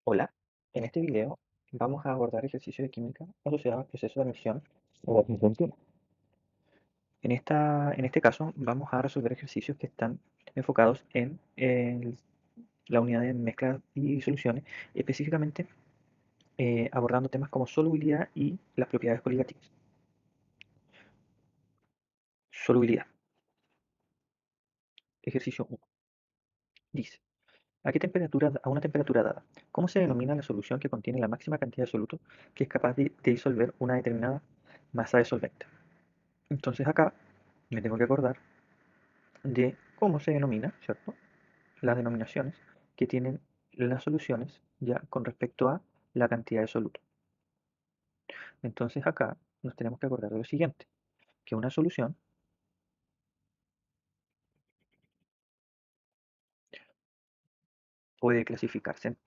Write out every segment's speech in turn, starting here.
Hola, en este video vamos a abordar ejercicios de química asociados al proceso de admisión o admisión. En este caso vamos a resolver ejercicios que están enfocados en la unidad de mezclas y soluciones, específicamente abordando temas como solubilidad y las propiedades coligativas. Solubilidad. Ejercicio 1. Dice, a una temperatura dada, ¿cómo se denomina la solución que contiene la máxima cantidad de soluto que es capaz de disolver una determinada masa de solvente? Entonces acá me tengo que acordar de cómo se denomina, ¿cierto? Las denominaciones que tienen las soluciones ya con respecto a la cantidad de soluto. Entonces acá nos tenemos que acordar de lo siguiente, que una solución puede clasificarse,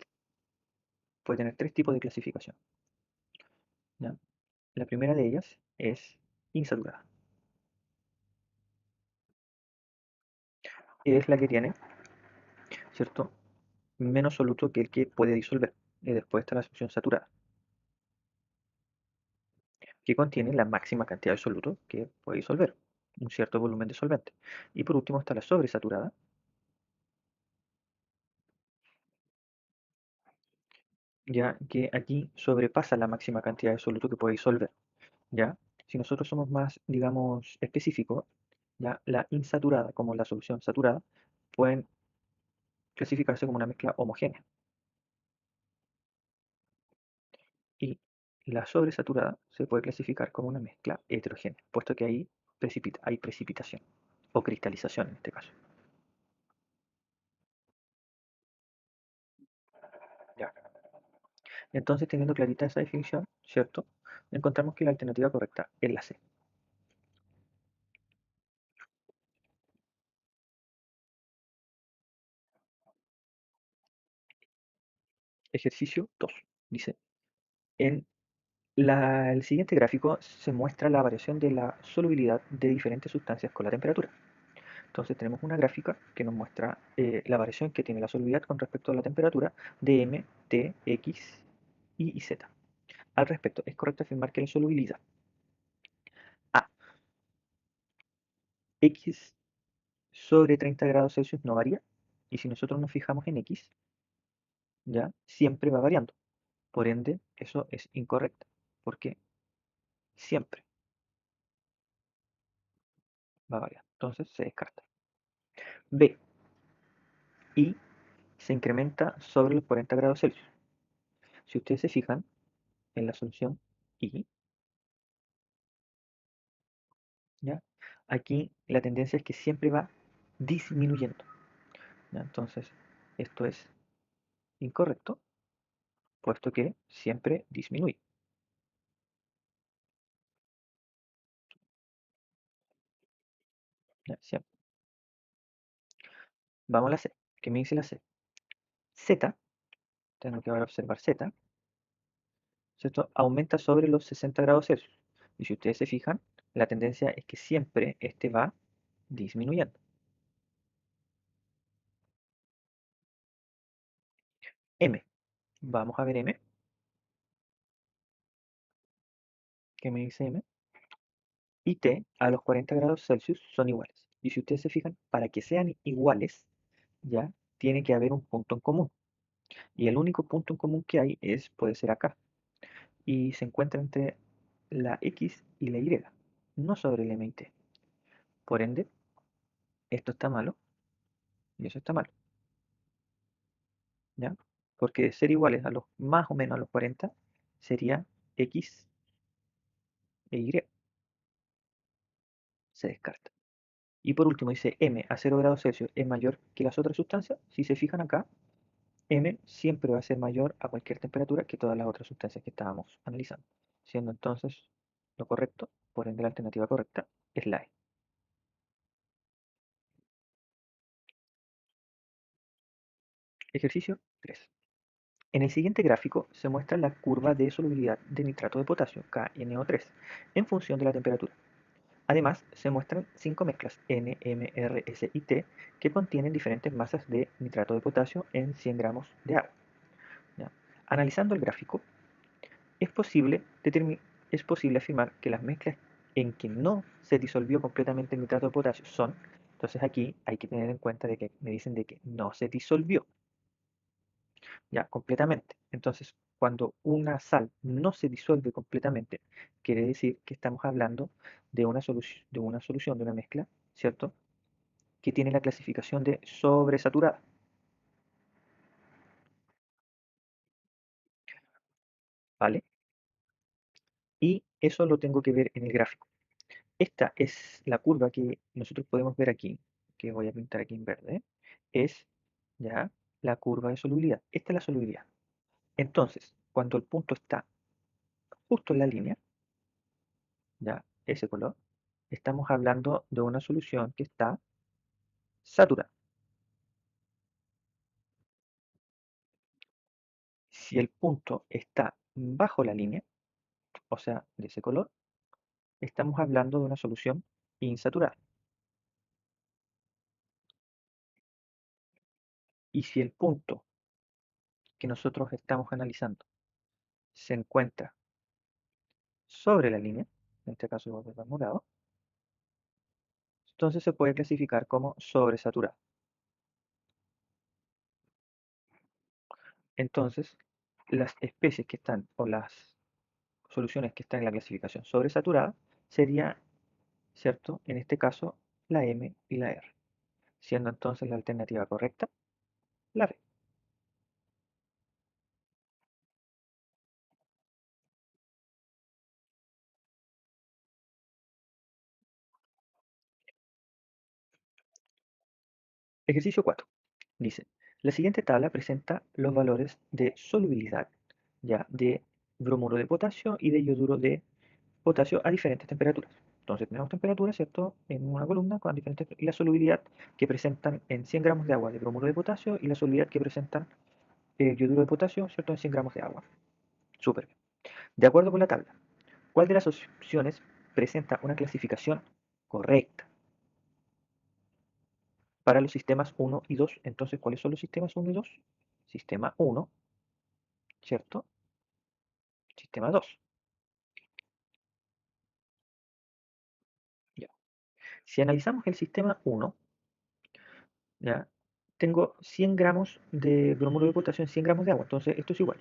puede tener tres tipos de clasificación, ¿ya? La primera de ellas es insaturada. Es la que tiene, ¿cierto? Menos soluto que el que puede disolver. Y después está la solución saturada, que contiene la máxima cantidad de soluto que puede disolver, un cierto volumen de solvente. Y por último está la sobresaturada, ya que aquí sobrepasa la máxima cantidad de soluto que puede disolver, ¿ya? Si nosotros somos más, digamos, específicos, ya la insaturada como la solución saturada pueden clasificarse como una mezcla homogénea y la sobresaturada se puede clasificar como una mezcla heterogénea, puesto que ahí hay precipitación o cristalización en este caso. ¿Ya? Entonces, teniendo clarita esa definición, ¿cierto? Encontramos que la alternativa correcta es la C. Ejercicio 2. Dice, en el siguiente gráfico se muestra la variación de la solubilidad de diferentes sustancias con la temperatura. Entonces tenemos una gráfica que nos muestra la variación que tiene la solubilidad con respecto a la temperatura de M, T, X, Y y Z. Al respecto, es correcto afirmar que la solubilidad A, X sobre 30 grados Celsius no varía. Y si nosotros nos fijamos en X, ya siempre va variando. Por ende, eso es incorrecto, porque siempre va variando. Entonces se descarta. B, Y se incrementa sobre los 40 grados Celsius. Si ustedes se fijan en la solución Y, ¿ya? Aquí la tendencia es que siempre va disminuyendo, ¿ya? Entonces, esto es incorrecto, puesto que siempre disminuye, ¿ya? Siempre. Vamos a la C. ¿Qué me dice la C? Z, tengo que ahora observar Z, ¿cierto? Aumenta sobre los 60 grados Celsius. Y si ustedes se fijan, la tendencia es que siempre este va disminuyendo. M. Vamos a ver M. ¿Qué me dice M? Y T a los 40 grados Celsius son iguales. Y si ustedes se fijan, para que sean iguales, ya tiene que haber un punto en común. Y el único punto en común que hay puede ser acá. Y se encuentra entre la X y la Y, no sobre el M y T. Por ende, esto está malo y eso está malo, ¿ya? Porque ser iguales a los más o menos a los 40 sería X e Y. Se descarta. Y por último dice M a 0 grados Celsius es mayor que las otras sustancias. Si se fijan acá, M siempre va a ser mayor a cualquier temperatura que todas las otras sustancias que estábamos analizando. Siendo entonces lo correcto, por ende la alternativa correcta es la E. Ejercicio 3. En el siguiente gráfico se muestra la curva de solubilidad de nitrato de potasio, KNO3, en función de la temperatura. Además, se muestran 5 mezclas N, M, R, S y T que contienen diferentes masas de nitrato de potasio en 100 gramos de agua, ¿ya? Analizando el gráfico, es posible, es posible afirmar que las mezclas en que no se disolvió completamente el nitrato de potasio son, entonces aquí hay que tener en cuenta de que me dicen de que no se disolvió, ya, completamente. Entonces, cuando una sal no se disuelve completamente, quiere decir que estamos hablando de una mezcla, ¿cierto? Que tiene la clasificación de sobresaturada, ¿vale? Y eso lo tengo que ver en el gráfico. Esta es la curva que nosotros podemos ver aquí, que voy a pintar aquí en verde, es ya la curva de solubilidad. Esta es la solubilidad. Entonces, cuando el punto está justo en la línea, ya ese color, estamos hablando de una solución que está saturada. Si el punto está bajo la línea, o sea, de ese color, estamos hablando de una solución insaturada. Y si el punto que nosotros estamos analizando se encuentra sobre la línea, en este caso voy a poner morado, entonces se puede clasificar como sobresaturado. Entonces, las especies que están, o las soluciones que están en la clasificación sobresaturada, sería, ¿cierto? En este caso, la M y la R, siendo entonces la alternativa correcta la B. Ejercicio 4. Dice, la siguiente tabla presenta los valores de solubilidad ya de bromuro de potasio y de yoduro de potasio a diferentes temperaturas. Entonces tenemos temperaturas, ¿cierto? En una columna con diferentes y la solubilidad que presentan en 100 gramos de agua de bromuro de potasio y la solubilidad que presentan yoduro de potasio, ¿cierto? En 100 gramos de agua. Súper bien. De acuerdo con la tabla, ¿cuál de las opciones presenta una clasificación correcta para los sistemas 1 y 2? Entonces, ¿cuáles son los sistemas 1 y 2? Sistema 1, ¿cierto? Sistema 2. Ya. Si analizamos el sistema 1, ¿ya? Tengo 100 gramos de bromuro de potasio en 100 gramos de agua, entonces esto es igual.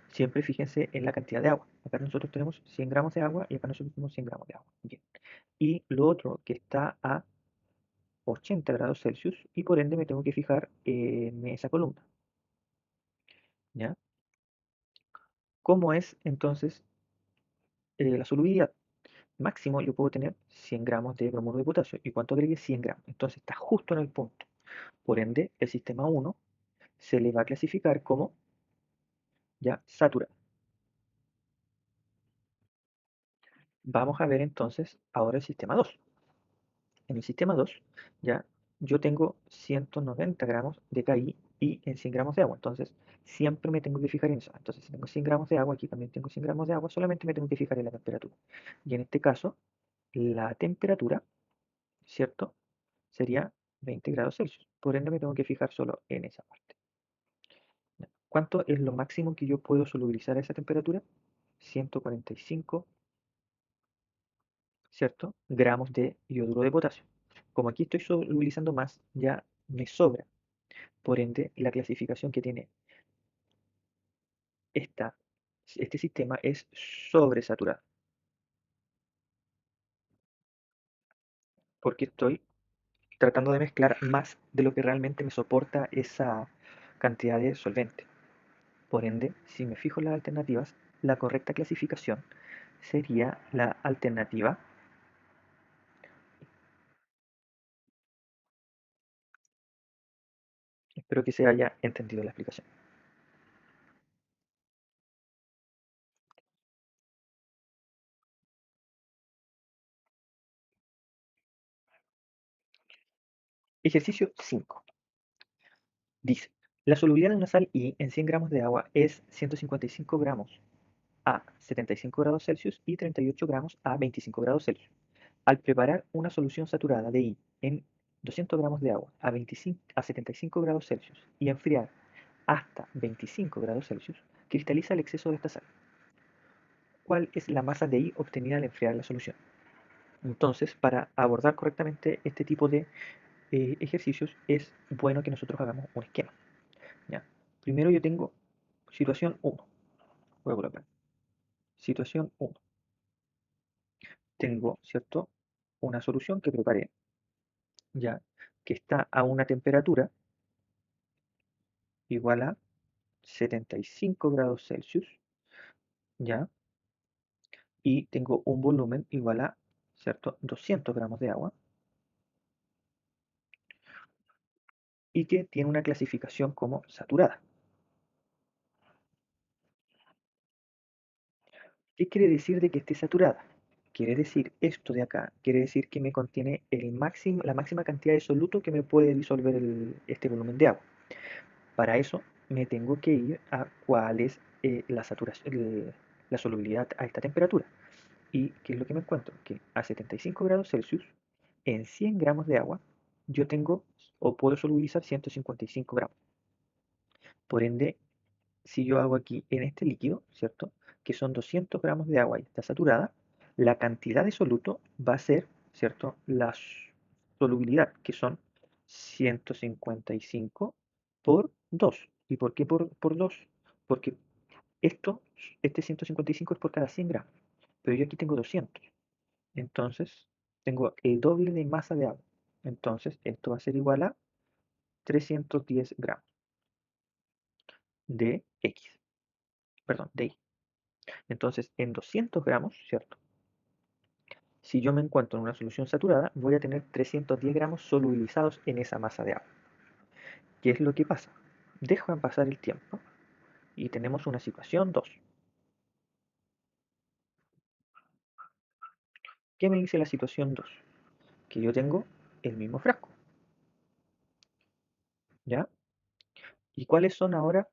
Siempre fíjense en la cantidad de agua. Acá nosotros tenemos 100 gramos de agua y acá nosotros tenemos 100 gramos de agua. Bien. Y lo otro que está a 80 grados Celsius y por ende me tengo que fijar en esa columna. ¿Ya? ¿Cómo es entonces la solubilidad? Máximo yo puedo tener 100 gramos de bromuro de potasio. ¿Y cuánto agregué? 100 gramos. Entonces está justo en el punto. Por ende, el sistema 1 se le va a clasificar como ya saturado. Vamos a ver entonces ahora el sistema 2. En el sistema 2 ya yo tengo 190 gramos de KI y en 100 gramos de agua. Entonces siempre me tengo que fijar en eso. Entonces si tengo 100 gramos de agua, aquí también tengo 100 gramos de agua, solamente me tengo que fijar en la temperatura. Y en este caso, la temperatura, ¿cierto? Sería 20 grados Celsius. Por ende me tengo que fijar solo en esa parte. ¿Cuánto es lo máximo que yo puedo solubilizar a esa temperatura? 145, ¿cierto? Gramos de yoduro de potasio. Como aquí estoy solubilizando más, ya me sobra. Por ende, la clasificación que tiene esta, este sistema es sobresaturado, porque estoy tratando de mezclar más de lo que realmente me soporta esa cantidad de solvente. Por ende, si me fijo en las alternativas, la correcta clasificación sería la alternativa. Espero que se haya entendido la explicación. Ejercicio 5. Dice, la solubilidad de una sal I en 100 gramos de agua es 155 gramos a 75 grados Celsius y 38 gramos a 25 grados Celsius. Al preparar una solución saturada de I en 200 gramos de agua a 75 a 75 grados Celsius y enfriar hasta 25 grados Celsius, cristaliza el exceso de esta sal. ¿Cuál es la masa de I obtenida al enfriar la solución? Entonces, para abordar correctamente este tipo de ejercicios, es bueno que nosotros hagamos un esquema. ¿Ya? Primero yo tengo situación 1. Voy a colocar situación 1. Tengo, ¿cierto? Una solución que preparé, ya, que está a una temperatura igual a 75 grados Celsius, ya, y tengo un volumen igual a, ¿cierto? 200 gramos de agua, y que tiene una clasificación como saturada. ¿Qué quiere decir de que esté saturada? Quiere decir esto de acá, quiere decir que me contiene la máxima cantidad de soluto que me puede disolver este volumen de agua. Para eso me tengo que ir a cuál es la saturación, la solubilidad a esta temperatura. ¿Y qué es lo que me encuentro? Que a 75 grados Celsius, en 100 gramos de agua, yo tengo o puedo solubilizar 155 gramos. Por ende, si yo hago aquí en este líquido, ¿cierto? Que son 200 gramos de agua y está saturada, la cantidad de soluto va a ser, ¿cierto? La solubilidad, que son 155 por 2. ¿Y por qué por 2? Porque esto, este 155 es por cada 100 gramos, pero yo aquí tengo 200. Entonces, tengo el doble de masa de agua. Entonces, esto va a ser igual a 310 gramos de X, perdón, de Y. Entonces, en 200 gramos, ¿cierto? Si yo me encuentro en una solución saturada, voy a tener 310 gramos solubilizados en esa masa de agua. ¿Qué es lo que pasa? Dejo pasar el tiempo y tenemos una situación 2. ¿Qué me dice la situación 2? Que yo tengo el mismo frasco, ¿ya? ¿Y cuáles son ahora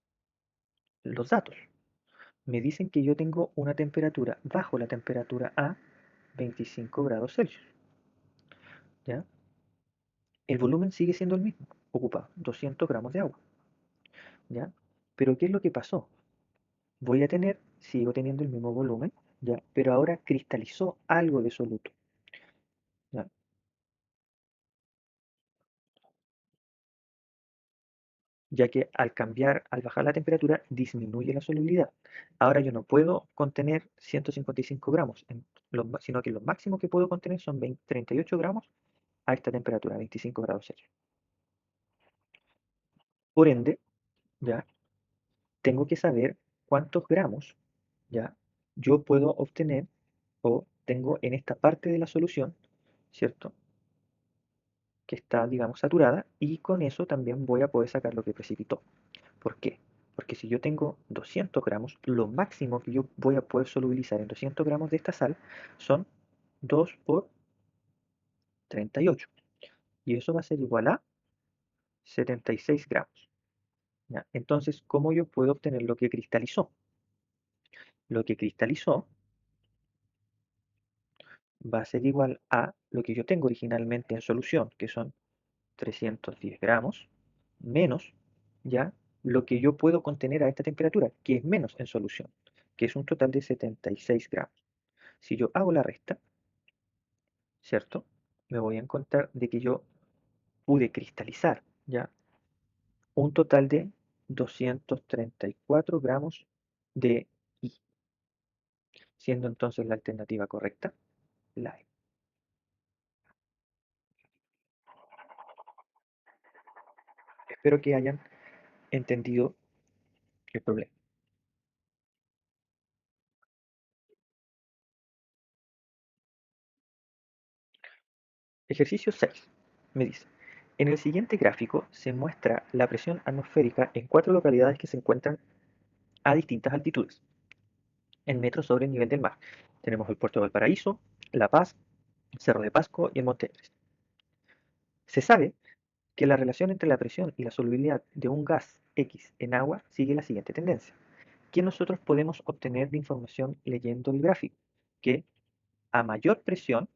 los datos? Me dicen que yo tengo una temperatura bajo la temperatura a 25 grados Celsius, ¿ya? El volumen sigue siendo el mismo, ocupa 200 gramos de agua, ¿ya? Pero ¿qué es lo que pasó? Sigo teniendo el mismo volumen, ¿ya? Pero ahora cristalizó algo de soluto, ¿ya? Ya que al bajar la temperatura, disminuye la solubilidad. Ahora yo no puedo contener 155 gramos, sino que lo máximo que puedo contener son 38 gramos a esta temperatura, 25 grados Celsius. Por ende, ¿ya? Tengo que saber cuántos gramos, ¿ya? Yo puedo obtener o tengo en esta parte de la solución, ¿cierto? Que está, digamos, saturada, y con eso también voy a poder sacar lo que precipitó. ¿Por qué? Porque si yo tengo 200 gramos, lo máximo que yo voy a poder solubilizar en 200 gramos de esta sal son 2 por 38. Y eso va a ser igual a 76 gramos. ¿Ya? Entonces, ¿cómo yo puedo obtener lo que cristalizó? Lo que cristalizó va a ser igual a lo que yo tengo originalmente en solución, que son 310 gramos, menos ya lo que yo puedo contener a esta temperatura, que es menos en solución, que es un total de 76 gramos. Si yo hago la resta, ¿cierto? Me voy a encontrar de que yo pude cristalizar ya un total de 234 gramos de I, siendo entonces la alternativa correcta la E. Espero que hayan entendido el problema. Ejercicio 6. Me dice, en el siguiente gráfico se muestra la presión atmosférica en 4 localidades que se encuentran a distintas altitudes, en metros sobre el nivel del mar. Tenemos el puerto de Valparaíso, La Paz, Cerro de Pasco y el Monte Everest. Se sabe que la relación entre la presión y la solubilidad de un gas X en agua sigue la siguiente tendencia. ¿Qué nosotros podemos obtener de información leyendo el gráfico? Que a mayor presión,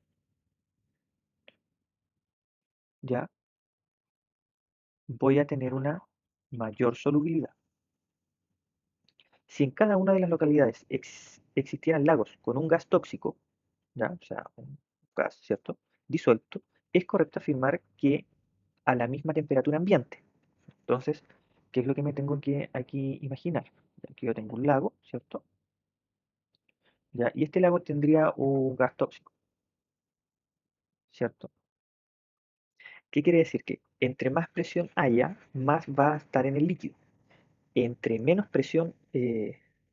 ya voy a tener una mayor solubilidad. Si en cada una de las localidades existieran lagos con un gas tóxico, ¿ya? O sea, un gas, ¿cierto? Disuelto, es correcto afirmar que a la misma temperatura ambiente. Entonces, ¿qué es lo que me tengo que aquí imaginar? Aquí yo tengo un lago, ¿cierto? ¿Ya? Y este lago tendría un gas tóxico, ¿cierto? ¿Qué quiere decir? Que entre más presión haya, más va a estar en el líquido. Entre menos presión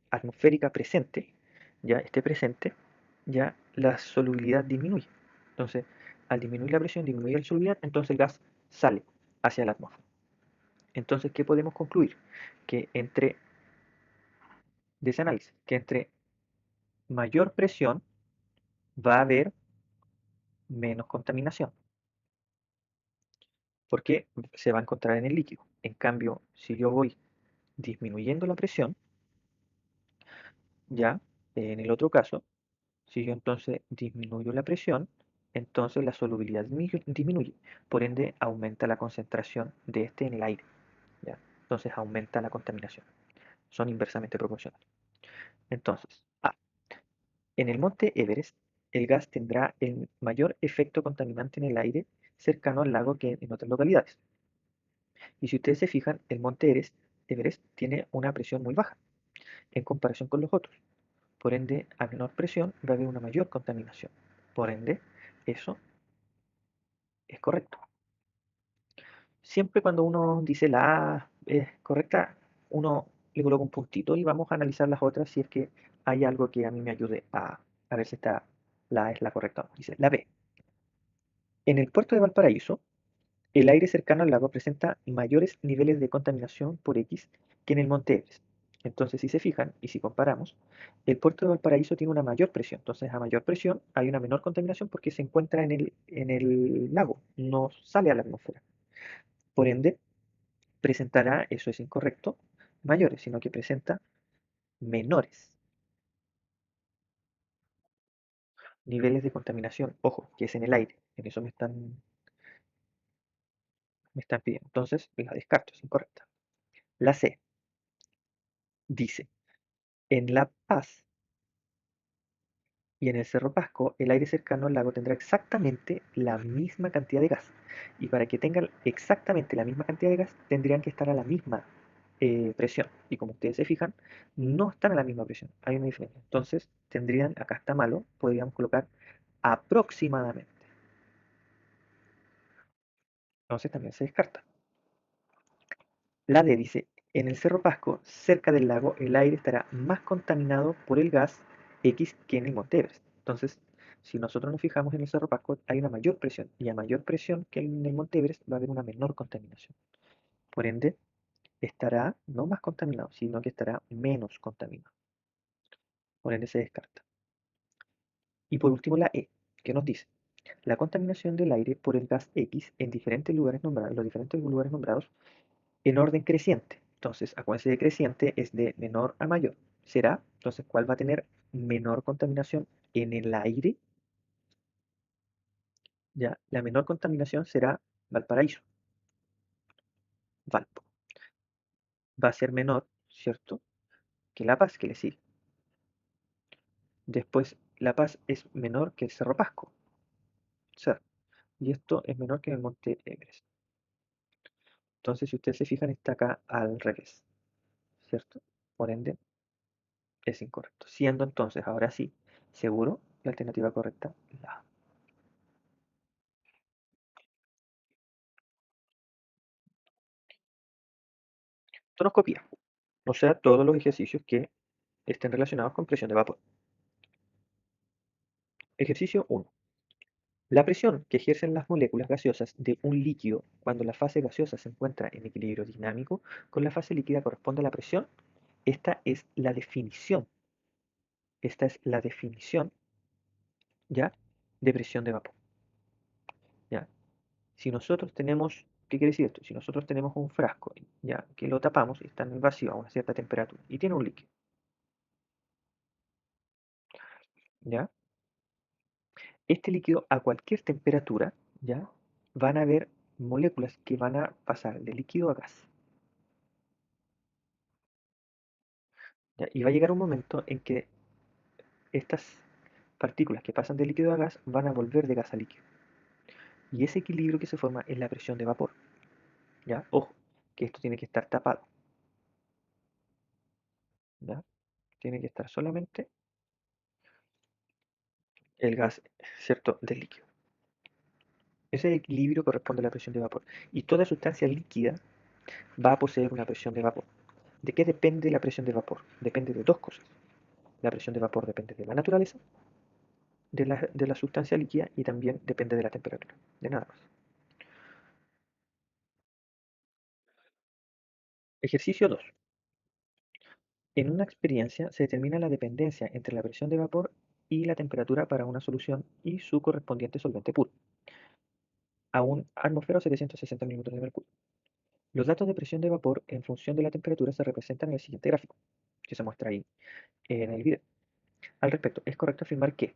atmosférica presente, ya esté presente, ya la solubilidad disminuye. Entonces, al disminuir la presión, disminuye la solubilidad, entonces el gas sale hacia la atmósfera. Entonces, ¿qué podemos concluir? Que entre, de ese análisis, que entre mayor presión va a haber menos contaminación, porque se va a encontrar en el líquido. En cambio, si yo voy disminuyendo la presión, ya en el otro caso, si yo entonces disminuyo la presión, entonces la solubilidad disminuye, por ende aumenta la concentración de este en el aire, ¿ya? Entonces aumenta la contaminación. Son inversamente proporcionales. Entonces, A. En el monte Everest, el gas tendrá el mayor efecto contaminante en el aire cercano al lago que en otras localidades. Y si ustedes se fijan, el monte Everest tiene una presión muy baja en comparación con los otros. Por ende, a menor presión va a haber una mayor contaminación. Por ende, eso es correcto. Siempre cuando uno dice la A es correcta, uno le coloca un puntito y vamos a analizar las otras si es que hay algo que a mí me ayude a ver si la A es la correcta o no. Dice la B. En el puerto de Valparaíso, el aire cercano al lago presenta mayores niveles de contaminación por X que en el Monte Everest. Entonces, si se fijan y si comparamos, el puerto de Valparaíso tiene una mayor presión. Entonces, a mayor presión hay una menor contaminación porque se encuentra en el lago, no sale a la atmósfera. Por ende, presentará, eso es incorrecto, mayores, sino que presenta menores niveles de contaminación. Ojo, que es en el aire. En eso me están pidiendo. Entonces, la descarto, es incorrecta. La C dice, en La Paz y en el Cerro Pasco, el aire cercano al lago tendrá exactamente la misma cantidad de gas. Y para que tengan exactamente la misma cantidad de gas, tendrían que estar a la misma presión. Y como ustedes se fijan, no están a la misma presión. Hay una diferencia. Entonces, tendrían, acá está malo, podríamos colocar aproximadamente. Entonces también se descarta. La D dice, en el Cerro Pasco, cerca del lago, el aire estará más contaminado por el gas X que en el Monte Everest. Entonces, si nosotros nos fijamos en el Cerro Pasco, hay una mayor presión, y a mayor presión que en el Monte Everest va a haber una menor contaminación. Por ende, estará no más contaminado, sino que estará menos contaminado. Por ende, se descarta. Y por último, la E, que nos dice, la contaminación del aire por el gas X en diferentes lugares nombrados, los diferentes lugares nombrados en orden creciente. Entonces, acuérdense de creciente es de menor a mayor. Será, entonces, ¿cuál va a tener menor contaminación en el aire? Ya, la menor contaminación será Valparaíso, Valpo. Va a ser menor, ¿cierto? Que La Paz, que le sigue. Después, La Paz es menor que el Cerro Pasco, Cerro. Y esto es menor que el Monte Everest. Entonces, si ustedes se fijan, está acá al revés, ¿cierto? Por ende, es incorrecto. Siendo entonces, ahora sí, seguro, la alternativa correcta, la A. Tonoscopía, o sea, todos los ejercicios que estén relacionados con presión de vapor. Ejercicio 1. La presión que ejercen las moléculas gaseosas de un líquido cuando la fase gaseosa se encuentra en equilibrio dinámico con la fase líquida corresponde a la presión. Esta es la definición, esta es la definición, ¿ya? De presión de vapor, ¿ya? Si nosotros tenemos, ¿qué quiere decir esto? Si nosotros tenemos un frasco, ¿ya? Que lo tapamos y está en el vacío a una cierta temperatura y tiene un líquido, ¿ya? Este líquido a cualquier temperatura, ¿ya? Van a haber moléculas que van a pasar de líquido a gas. ¿ya? Y va a llegar un momento en que estas partículas que pasan de líquido a gas van a volver de gas a líquido. Y ese equilibrio que se forma es la presión de vapor. ¿Ya? Ojo, que esto tiene que estar tapado. ¿Ya? Tiene que estar solamente el gas, ¿cierto?, del líquido. Ese equilibrio corresponde a la presión de vapor. Y toda sustancia líquida va a poseer una presión de vapor. ¿De qué depende la presión de vapor? Depende de dos cosas. La presión de vapor depende de la naturaleza de la sustancia líquida y también depende de la temperatura. De nada más. Ejercicio 2. En una experiencia se determina la dependencia entre la presión de vapor y la temperatura para una solución y su correspondiente solvente puro, a un atmósfero 760 milímetros de mercurio. Los datos de presión de vapor en función de la temperatura se representan en el siguiente gráfico, que se muestra ahí en el video. Al respecto, es correcto afirmar que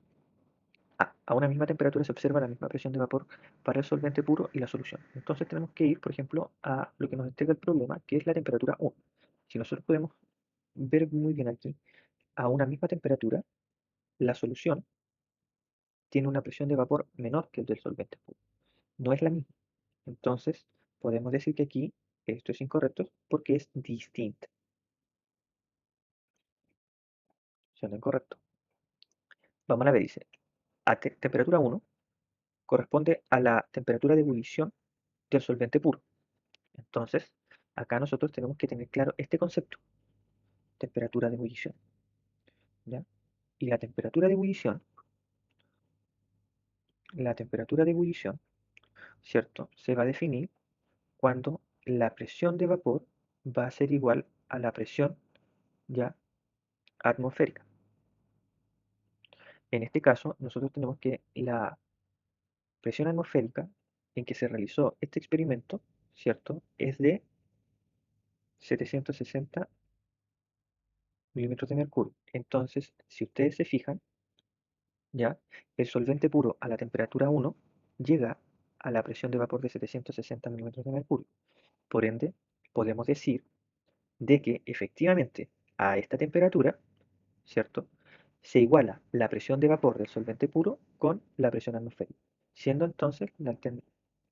a una misma temperatura se observa la misma presión de vapor para el solvente puro y la solución. Entonces tenemos que ir, por ejemplo, a lo que nos entrega el problema, que es la temperatura 1. Si nosotros podemos ver muy bien aquí, a una misma temperatura, la solución tiene una presión de vapor menor que el del solvente puro. No es la misma. Entonces, podemos decir que aquí esto es incorrecto porque es distinta. Siendo incorrecto. Vamos a la B, dice, a temperatura 1 corresponde a la temperatura de ebullición del solvente puro. Entonces, acá nosotros tenemos que tener claro este concepto, temperatura de ebullición, ¿ya? Y la temperatura de ebullición, ¿cierto? Se va a definir cuando la presión de vapor va a ser igual a la presión ya atmosférica. En este caso, nosotros tenemos que la presión atmosférica en que se realizó este experimento, ¿cierto? Es de 760 milímetros de mercurio. Entonces, si ustedes se fijan, ya, el solvente puro a la temperatura 1 llega a la presión de vapor de 760 milímetros de mercurio. Por ende, podemos decir de que efectivamente a esta temperatura, ¿cierto?, se iguala la presión de vapor del solvente puro con la presión atmosférica, siendo entonces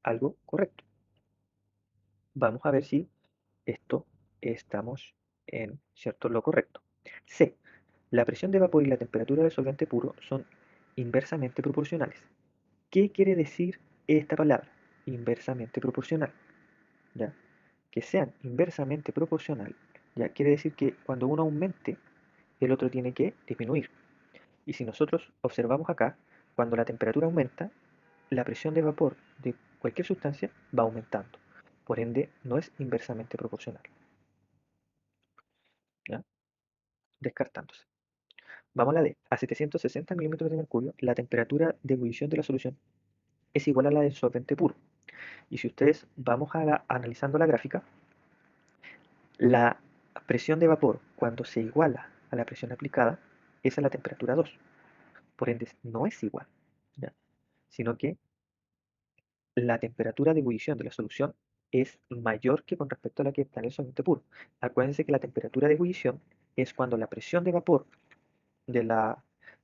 algo correcto. Vamos a ver si esto estamos en cierto lo correcto. C. La presión de vapor y la temperatura del solvente puro son inversamente proporcionales. ¿Qué quiere decir esta palabra? Inversamente proporcional. ¿Ya? Que sean inversamente proporcional, ya quiere decir que cuando uno aumente, el otro tiene que disminuir. Y si nosotros observamos acá, cuando la temperatura aumenta, la presión de vapor de cualquier sustancia va aumentando. Por ende, no es inversamente proporcional. ¿Ya? Descartándose. Vamos a la D. A 760 milímetros de mercurio, la temperatura de ebullición de la solución es igual a la del solvente puro. Y si ustedes vamos analizando la gráfica, la presión de vapor cuando se iguala a la presión aplicada es a la temperatura 2. Por ende, no es igual, ¿ya? Sino que la temperatura de ebullición de la solución es mayor que con respecto a la que está en el solvente puro. Acuérdense que la temperatura de ebullición es cuando la presión de vapor de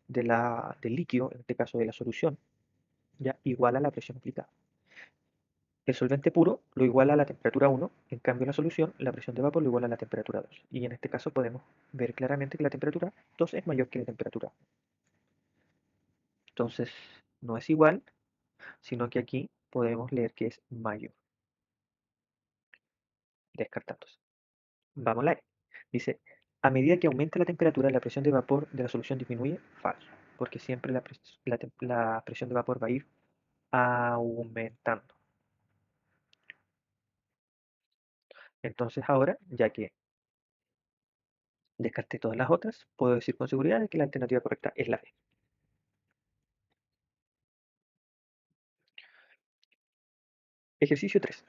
del líquido, en este caso de la solución, ya iguala a la presión aplicada. El solvente puro lo iguala a la temperatura 1, en cambio la solución, la presión de vapor lo iguala a la temperatura 2. Y en este caso podemos ver claramente que la temperatura 2 es mayor que la temperatura 1. Entonces, no es igual, sino que aquí podemos leer que es mayor, descartándose. Vamos a la E. Dice, a medida que aumenta la temperatura, la presión de vapor de la solución disminuye. Falso, porque siempre la presión de vapor va a ir aumentando. Entonces ahora, ya que descarté todas las otras, puedo decir con seguridad que la alternativa correcta es la B. Ejercicio 3.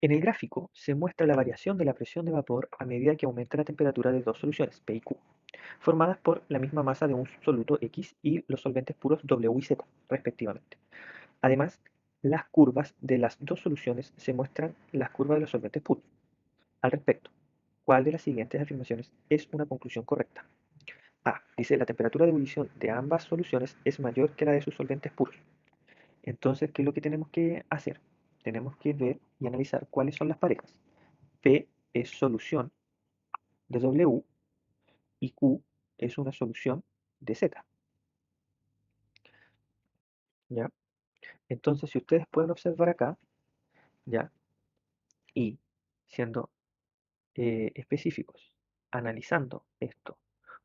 En el gráfico se muestra la variación de la presión de vapor a medida que aumenta la temperatura de dos soluciones, P y Q, formadas por la misma masa de un soluto X y los solventes puros W y Z, respectivamente. Además, las curvas de las dos soluciones se muestran las curvas de los solventes puros. Al respecto, ¿Cuál de las siguientes afirmaciones es una conclusión correcta? A. Dice la temperatura de ebullición de ambas soluciones es mayor que la de sus solventes puros. Entonces, ¿qué es lo que tenemos que hacer? Tenemos que ver y analizar cuáles son las parejas. P es solución de W y Q es una solución de Z. ¿Ya? Entonces, si ustedes pueden observar acá, ¿ya? Y siendo específicos, analizando esto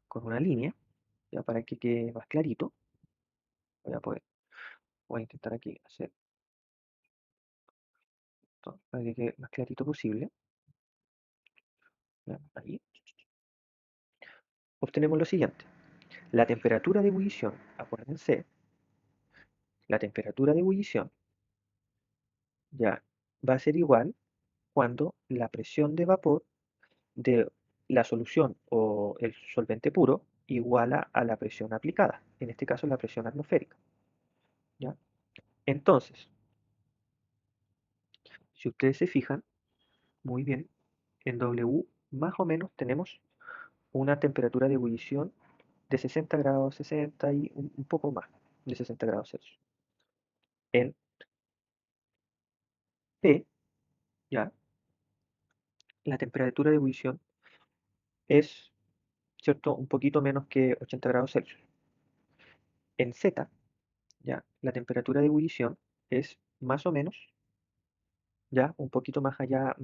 con una línea, ya para que quede más clarito, voy a poder, voy a intentar aquí hacer esto para que quede más clarito posible. ¿Ya? Ahí obtenemos lo siguiente. La temperatura de ebullición, acuérdense, la temperatura de ebullición ya va a ser igual cuando la presión de vapor de la solución o el solvente puro iguala a la presión aplicada, en este caso la presión atmosférica. ¿Ya? Entonces, si ustedes se fijan muy bien, en W más o menos tenemos una temperatura de ebullición de 60 grados, 60 y un poco más de 60 grados Celsius. En P, ya, la temperatura de ebullición es, ¿cierto?, un poquito menos que 80 grados Celsius. En Z, ya, la temperatura de ebullición es más o menos, ya, un poquito más allá,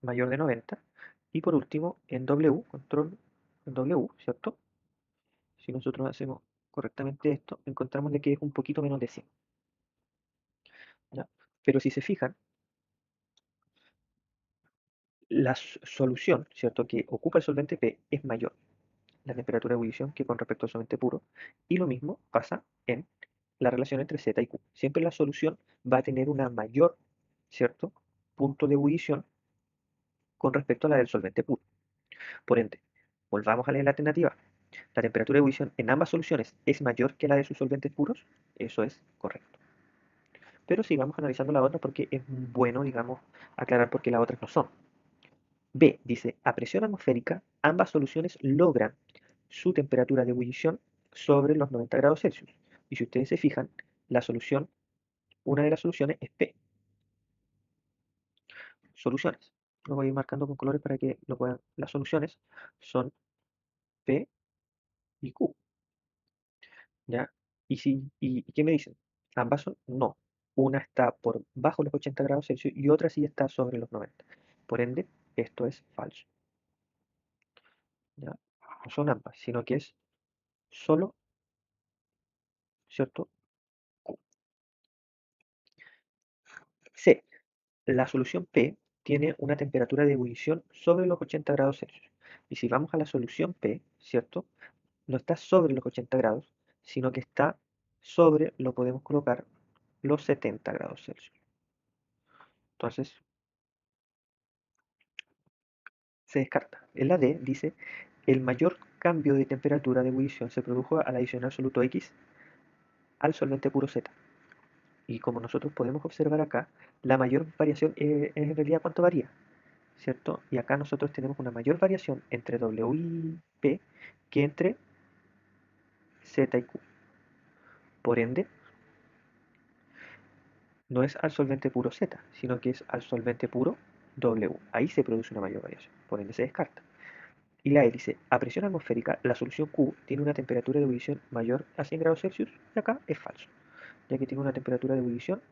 mayor de 90. Y por último, en W, control, en W, ¿cierto? Si nosotros hacemos correctamente esto, encontramos de que es un poquito menos de 100. ¿Ya? Pero si se fijan, la solución, ¿cierto?, que ocupa el solvente P es mayor la temperatura de ebullición que con respecto al solvente puro. Y lo mismo pasa en la relación entre Z y Q. Siempre la solución va a tener una mayor, ¿cierto?, punto de ebullición con respecto a la del solvente puro. Por ende, volvamos a leer la alternativa. La temperatura de ebullición en ambas soluciones es mayor que la de sus solventes puros. Eso es correcto. Pero sigamos analizando la otra porque es bueno, digamos, aclarar por qué las otras no son. B dice, a presión atmosférica, ambas soluciones logran su temperatura de ebullición sobre los 90 grados Celsius. Y si ustedes se fijan, la solución, una de las soluciones es P. Soluciones. Lo voy a ir marcando con colores para que lo puedan. Las soluciones son P y Q. ¿Ya? ¿Y qué me dicen? Ambas son no. Una está por bajo los 80 grados Celsius y otra sí está sobre los 90. Por ende, esto es falso. ¿Ya? No son ambas, sino que es solo, ¿cierto? Q. C. La solución P tiene una temperatura de ebullición sobre los 80 grados Celsius. Y si vamos a la solución P, ¿cierto? No está sobre los 80 grados, sino que está sobre, lo podemos colocar, los 70 grados Celsius. Entonces, se descarta. En la D dice, el mayor cambio de temperatura de ebullición se produjo al adicionar soluto X al solvente puro Z. Y como nosotros podemos observar acá, la mayor variación es en realidad cuánto varía, ¿cierto? Y acá nosotros tenemos una mayor variación entre W y P que entre Z y Q. Por ende, no es al solvente puro Z, sino que es al solvente puro W. Ahí se produce una mayor variación, por ende se descarta. Y la E dice, a presión atmosférica, la solución Q tiene una temperatura de ebullición mayor a 100 grados Celsius, y acá es falso, ya que tiene una temperatura de ebullición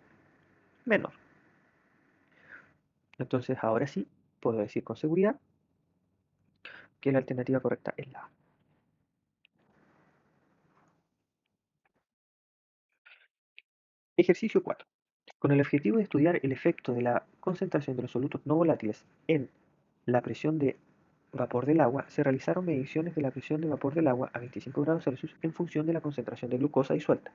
menor. Entonces ahora sí, puedo decir con seguridad que la alternativa correcta es la A. Ejercicio 4. Con el objetivo de estudiar el efecto de la concentración de los solutos no volátiles en la presión de vapor del agua, se realizaron mediciones de la presión de vapor del agua a 25 grados Celsius en función de la concentración de glucosa disuelta.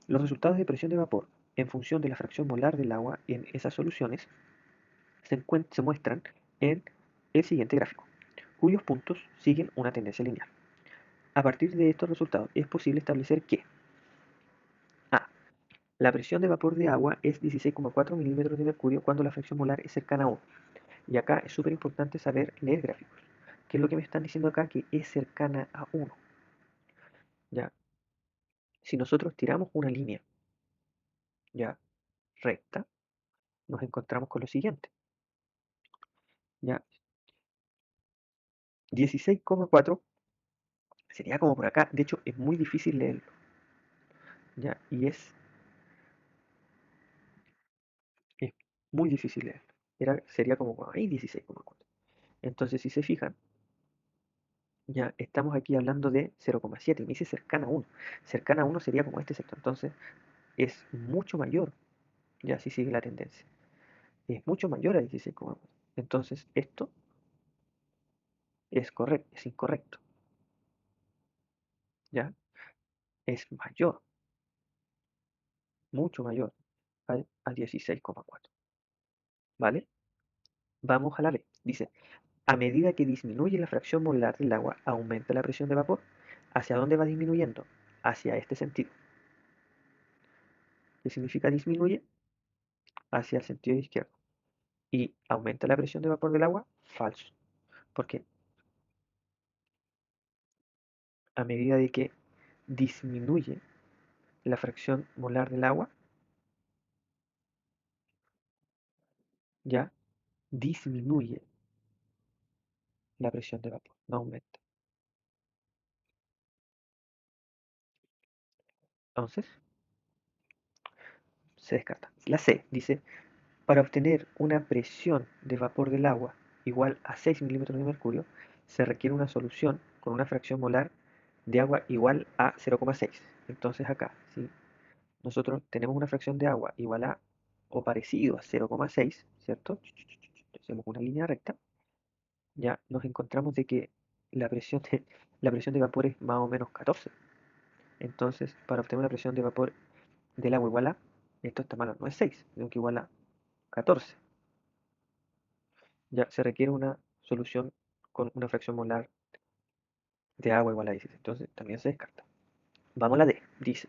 Los resultados de presión de vapor en función de la fracción molar del agua en esas soluciones se muestran en el siguiente gráfico, cuyos puntos siguen una tendencia lineal. A partir de estos resultados es posible establecer que A. La presión de vapor de agua es 16,4 milímetros de mercurio cuando la fracción molar es cercana a 1. Y acá es súper importante saber leer gráficos. ¿Qué es lo que me están diciendo acá? Que es cercana a 1. ¿Ya? Si nosotros tiramos una línea, ¿ya? Recta, nos encontramos con lo siguiente, ¿ya? 16,4 sería como por acá. De hecho, es muy difícil leerlo, ¿ya? Y es muy difícil leerlo. Sería como ahí 16,4. Entonces, si se fijan, ya estamos aquí hablando de 0,7 y me dice cercana a 1. Cercana a 1 sería como este sector. Entonces, es mucho mayor, ya si sigue la tendencia. Es mucho mayor a 16,4. Entonces, esto es correcto, es incorrecto, ¿ya? Es mayor, mucho mayor al 16,4, ¿vale? Vamos a la B. Dice, a medida que disminuye la fracción molar del agua, aumenta la presión de vapor. ¿Hacia dónde va disminuyendo? Hacia este sentido. ¿Qué significa disminuye? Hacia el sentido izquierdo. ¿Y aumenta la presión de vapor del agua? Falso. Porque a medida de que disminuye la fracción molar del agua, ya disminuye la presión de vapor, no aumenta. Entonces, se descarta. La C dice, para obtener una presión de vapor del agua igual a 6 milímetros de mercurio, se requiere una solución con una fracción molar de agua igual a 0,6. Entonces acá, si nosotros tenemos una fracción de agua igual a o parecido a 0,6, ¿cierto? Hacemos una línea recta, ya nos encontramos de que la presión la presión de vapor es más o menos 14. Entonces, para obtener una presión de vapor del agua igual a, esto está malo, no es 6, sino que igual a 14. Ya se requiere una solución con una fracción molar de agua igual a 16. Entonces, también se descarta. Vamos a la D. Dice,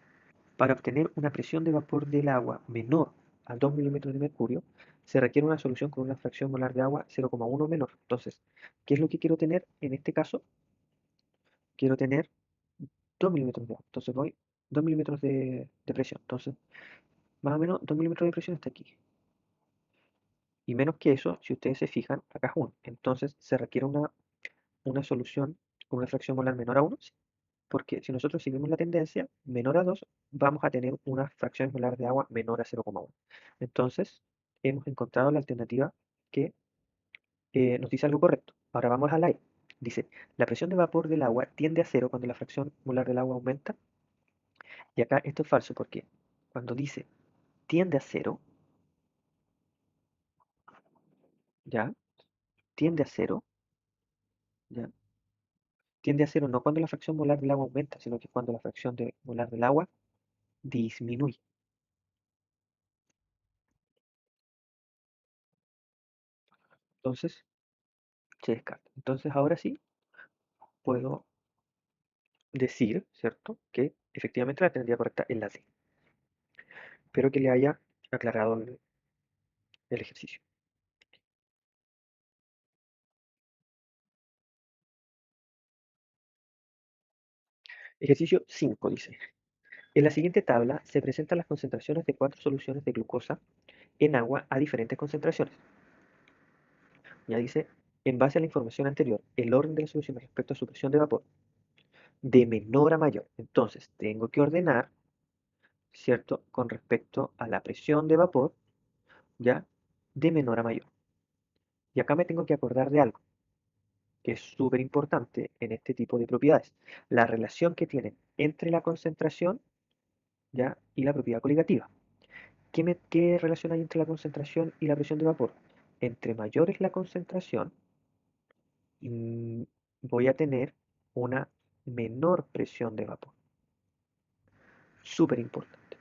para obtener una presión de vapor del agua menor a 2 milímetros de mercurio, se requiere una solución con una fracción molar de agua 0,1 menor. Entonces, ¿qué es lo que quiero tener en este caso? Quiero tener 2 milímetros de agua. Entonces voy 2 milímetros de presión. Entonces, más o menos 2 milímetros de presión está aquí. Y menos que eso, si ustedes se fijan, acá es 1. Entonces, se requiere una solución con una fracción molar menor a 1. Porque si nosotros seguimos la tendencia menor a 2, vamos a tener una fracción molar de agua menor a 0,1. Entonces, hemos encontrado la alternativa que nos dice algo correcto. Ahora vamos a la E. Dice, la presión de vapor del agua tiende a cero cuando la fracción molar del agua aumenta. Y acá esto es falso porque cuando dice tiende a cero, ya, tiende a cero, ya, tiende a cero no cuando la fracción molar del agua aumenta, sino que cuando la fracción molar del agua disminuye. Entonces, se descarta. Entonces, ahora sí, puedo decir, ¿cierto? Que efectivamente la alternativa correcta es la D. Espero que le haya aclarado el ejercicio. Ejercicio 5 dice, en la siguiente tabla se presentan las concentraciones de 4 soluciones de glucosa en agua a diferentes concentraciones. Ya dice, en base a la información anterior, el orden de las soluciones respecto a su presión de vapor, de menor a mayor. Entonces, tengo que ordenar, ¿cierto? Con respecto a la presión de vapor, ¿ya? De menor a mayor. Y acá me tengo que acordar de algo que es súper importante en este tipo de propiedades. La relación que tienen entre la concentración, ¿ya? Y la propiedad coligativa. ¿Qué relación hay entre la concentración y la presión de vapor? Entre mayor es la concentración, voy a tener una menor presión de vapor. Súper importante.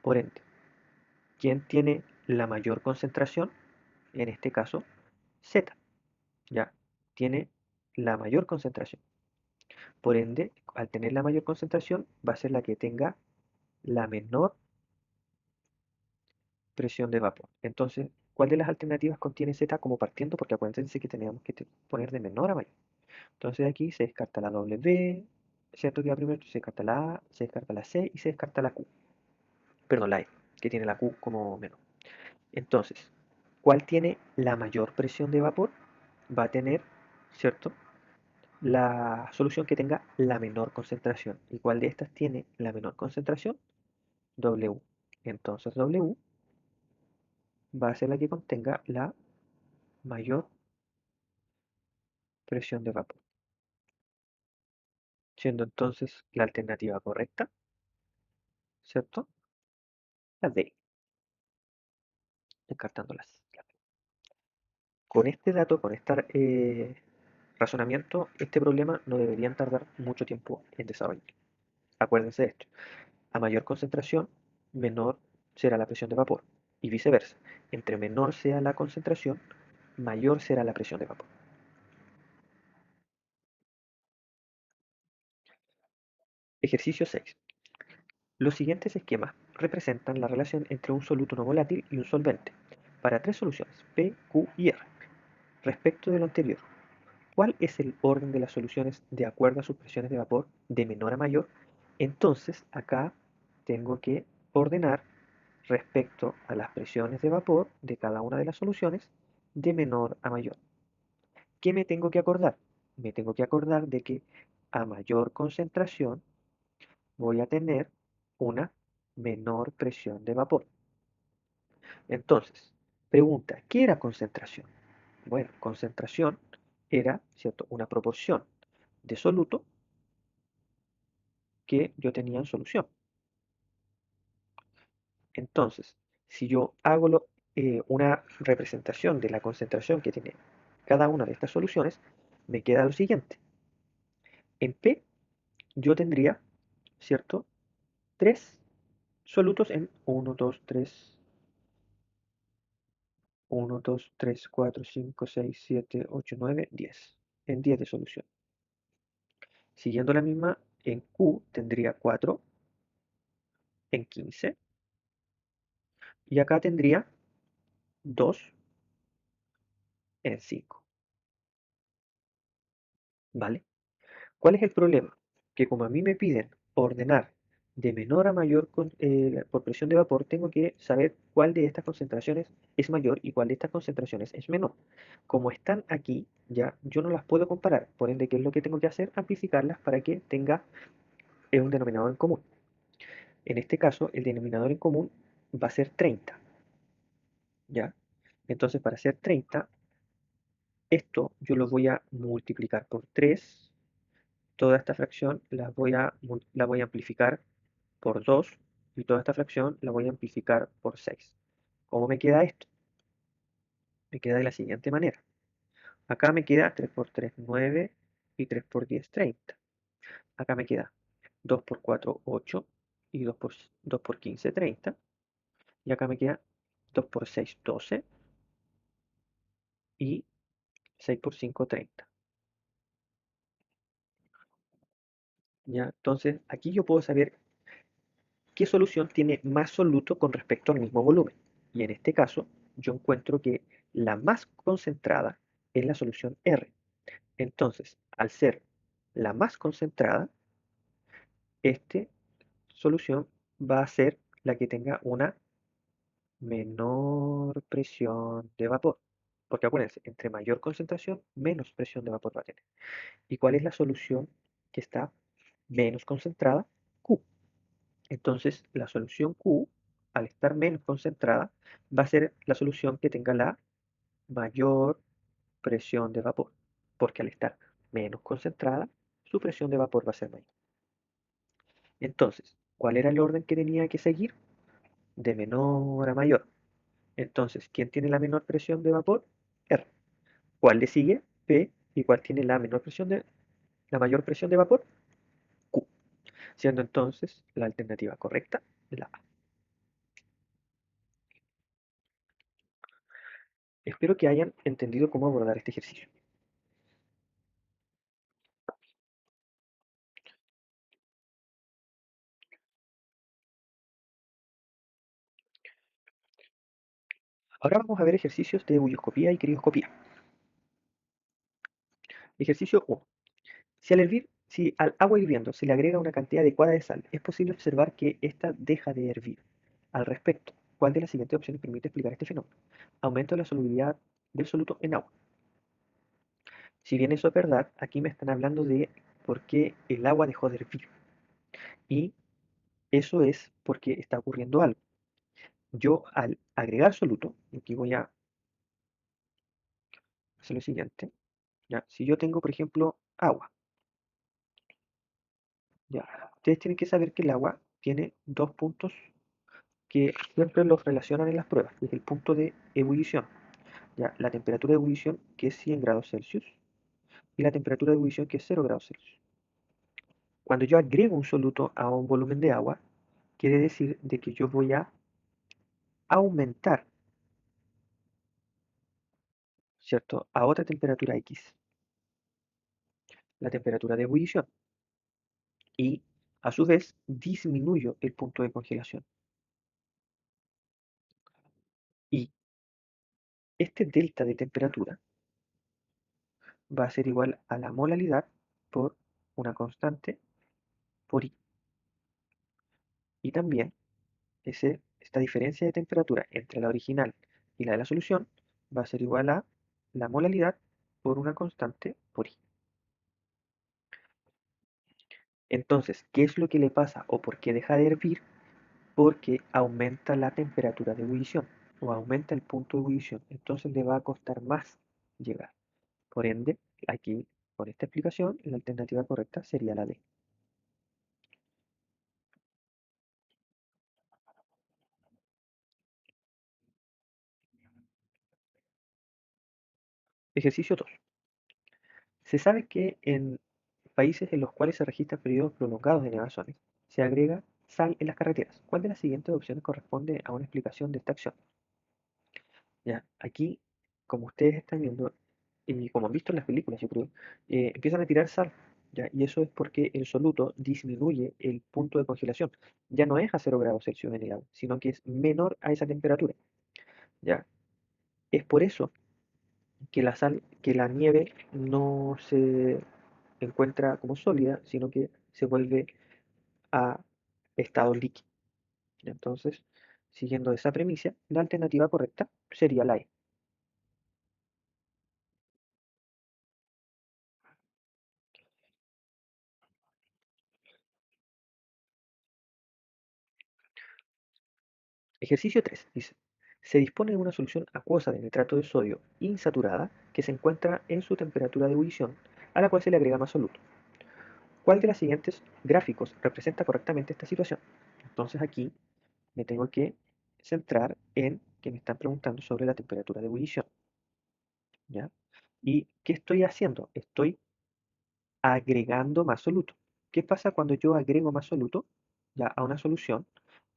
Por ende, ¿quién tiene la mayor concentración? En este caso, Z. ¿Ya? Tiene la mayor concentración. Por ende, al tener la mayor concentración, va a ser la que tenga la menor presión de vapor. Entonces, ¿Cuál de las alternativas contiene Z como partiendo? Porque acuérdense que teníamos que poner de menor a mayor. Entonces aquí se descarta la W, ¿cierto? Que va primero, se descarta la A, se descarta la C y se descarta la Q. Perdón, la E, que tiene la Q como menor. Entonces, ¿cuál tiene la mayor presión de vapor? Va a tener, ¿cierto? La solución que tenga la menor concentración. ¿Y cuál de estas tiene la menor concentración? W. Entonces W va a ser la que contenga la mayor presión de vapor, siendo entonces la alternativa correcta, ¿cierto? La D, descartándolas. Con este dato, con este razonamiento, este problema no deberían tardar mucho tiempo en desarrollar. Acuérdense de esto. A mayor concentración, menor será la presión de vapor y viceversa. Entre menor sea la concentración, mayor será la presión de vapor. Ejercicio 6. Los siguientes esquemas representan la relación entre un soluto no volátil y un solvente para tres soluciones P, Q y R. Respecto de lo anterior, ¿cuál es el orden de las soluciones de acuerdo a sus presiones de vapor de menor a mayor? Entonces acá tengo que ordenar respecto a las presiones de vapor de cada una de las soluciones de menor a mayor. ¿Qué me tengo que acordar? Me tengo que acordar de que a mayor concentración voy a tener una menor presión de vapor. Entonces, pregunta, ¿qué era concentración? Bueno, concentración era, ¿cierto?, una proporción de soluto que yo tenía en solución. Entonces, si yo hago una representación de la concentración que tiene cada una de estas soluciones, me queda lo siguiente. En P yo tendría, ¿cierto?, tres solutos en 1, 2, 3, 4, 5, 6, 7, 8, 9, 10. En 10 de solución. Siguiendo la misma, en Q tendría 4 en 15. Y acá tendría 2 en 5. ¿Vale? ¿Cuál es el problema? Que como a mí me piden ordenar de menor a mayor por presión de vapor, tengo que saber cuál de estas concentraciones es mayor y cuál de estas concentraciones es menor. Como están aquí, ya yo no las puedo comparar. Por ende, ¿qué es lo que tengo que hacer? Amplificarlas para que tenga un denominador en común. En este caso, el denominador en común va a ser 30. ¿Ya? Entonces, para hacer 30, esto yo lo voy a multiplicar por 3. Toda esta fracción la voy a amplificar por 2 y toda esta fracción la voy a amplificar por 6. ¿Cómo me queda esto? Me queda de la siguiente manera. Acá me queda 3 por 3, 9 y 3 por 10, 30. Acá me queda 2 por 4, 8 y 2 por 15, 30. Y acá me queda 2 por 6, 12 y 6 por 5, 30. ¿Ya? Entonces, aquí yo puedo saber qué solución tiene más soluto con respecto al mismo volumen. Y en este caso, yo encuentro que la más concentrada es la solución R. Entonces, al ser la más concentrada, esta solución va a ser la que tenga una menor presión de vapor. Porque acuérdense, entre mayor concentración, menos presión de vapor va a tener. ¿Y cuál es la solución que está menos concentrada? Q. Entonces, la solución Q, al estar menos concentrada, va a ser la solución que tenga la mayor presión de vapor, porque al estar menos concentrada, su presión de vapor va a ser mayor. Entonces, ¿cuál era el orden que tenía que seguir? De menor a mayor. Entonces, ¿quién tiene la menor presión de vapor? R. ¿Cuál le sigue? P. ¿Y cuál tiene la mayor presión de vapor? Q. Siendo entonces la alternativa correcta la A. Espero que hayan entendido cómo abordar este ejercicio. Ahora vamos a ver ejercicios de bulloscopía y crioscopía. Ejercicio 1. Si al agua hirviendo se le agrega una cantidad adecuada de sal, es posible observar que ésta deja de hervir. Al respecto, ¿cuál de las siguientes opciones permite explicar este fenómeno? Aumento de la solubilidad del soluto en agua. Si bien eso es verdad, aquí me están hablando de por qué el agua dejó de hervir. Y eso es porque está ocurriendo algo. Yo al agregar soluto, y aquí voy a hacer lo siguiente, ¿ya? Si yo tengo, por ejemplo, agua, ¿ya? Ustedes tienen que saber que el agua tiene dos puntos que siempre los relacionan en las pruebas, que es el punto de ebullición, ¿ya? La temperatura de ebullición, que es 100 grados Celsius, y la temperatura de ebullición, que es 0 grados Celsius. Cuando yo agrego un soluto a un volumen de agua, quiere decir de que yo voy a aumentar, ¿cierto?, a otra temperatura X, la temperatura de ebullición, y a su vez disminuyo el punto de congelación. Y este delta de temperatura va a ser igual a la molaridad por una constante por I. Y también esta diferencia de temperatura entre la original y la de la solución va a ser igual a la molaridad por una constante por I. Entonces, ¿qué es lo que le pasa o por qué deja de hervir? Porque aumenta la temperatura de ebullición o aumenta el punto de ebullición. Entonces le va a costar más llegar. Por ende, aquí, con esta explicación, la alternativa correcta sería la D. Ejercicio 2. Se sabe que en países en los cuales se registran periodos prolongados de nevazones, se agrega sal en las carreteras. ¿Cuál de las siguientes opciones corresponde a una explicación de esta acción? Ya, aquí, como ustedes están viendo, y como han visto en las películas, yo creo, empiezan a tirar sal, ¿ya? Y eso es porque el soluto disminuye el punto de congelación. Ya no es a 0 grados Celsius en el agua, sino que es menor a esa temperatura, ¿ya? Es por eso que la nieve no se encuentra como sólida, sino que se vuelve a estado líquido. Entonces, siguiendo esa premisa, la alternativa correcta sería la E. Ejercicio 3 dice, se dispone de una solución acuosa de nitrato de sodio insaturada que se encuentra en su temperatura de ebullición, a la cual se le agrega más soluto. ¿Cuál de los siguientes gráficos representa correctamente esta situación? Entonces aquí me tengo que centrar en que me están preguntando sobre la temperatura de ebullición, ¿ya? ¿Y qué estoy haciendo? Estoy agregando más soluto. ¿Qué pasa cuando yo agrego más soluto ya a una solución?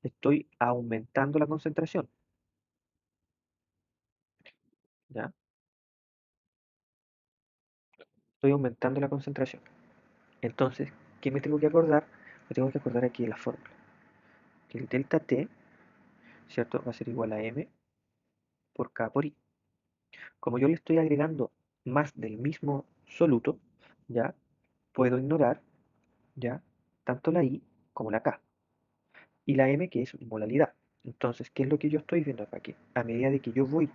Estoy aumentando la concentración, ¿ya? Estoy aumentando la concentración. Entonces, ¿qué me tengo que acordar? Me tengo que acordar aquí de la fórmula. Que el delta T, ¿cierto? Va a ser igual a M por K por I. Como yo le estoy agregando más del mismo soluto, ¿ya? Puedo ignorar, ¿ya? Tanto la I como la K. Y la M que es molalidad. Entonces, ¿qué es lo que yo estoy viendo acá? Que a medida de que yo voy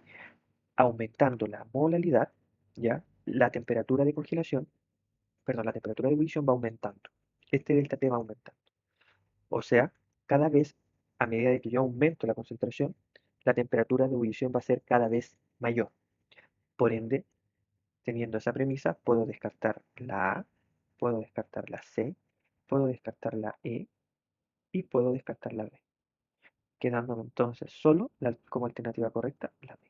aumentando la molalidad, ¿ya? La temperatura de congelación, perdón, la temperatura de ebullición va aumentando. Este delta T va aumentando. O sea, cada vez, a medida de que yo aumento la concentración, la temperatura de ebullición va a ser cada vez mayor. Por ende, teniendo esa premisa, puedo descartar la A, puedo descartar la C, puedo descartar la E y puedo descartar la B, quedándome entonces solo como alternativa correcta la B.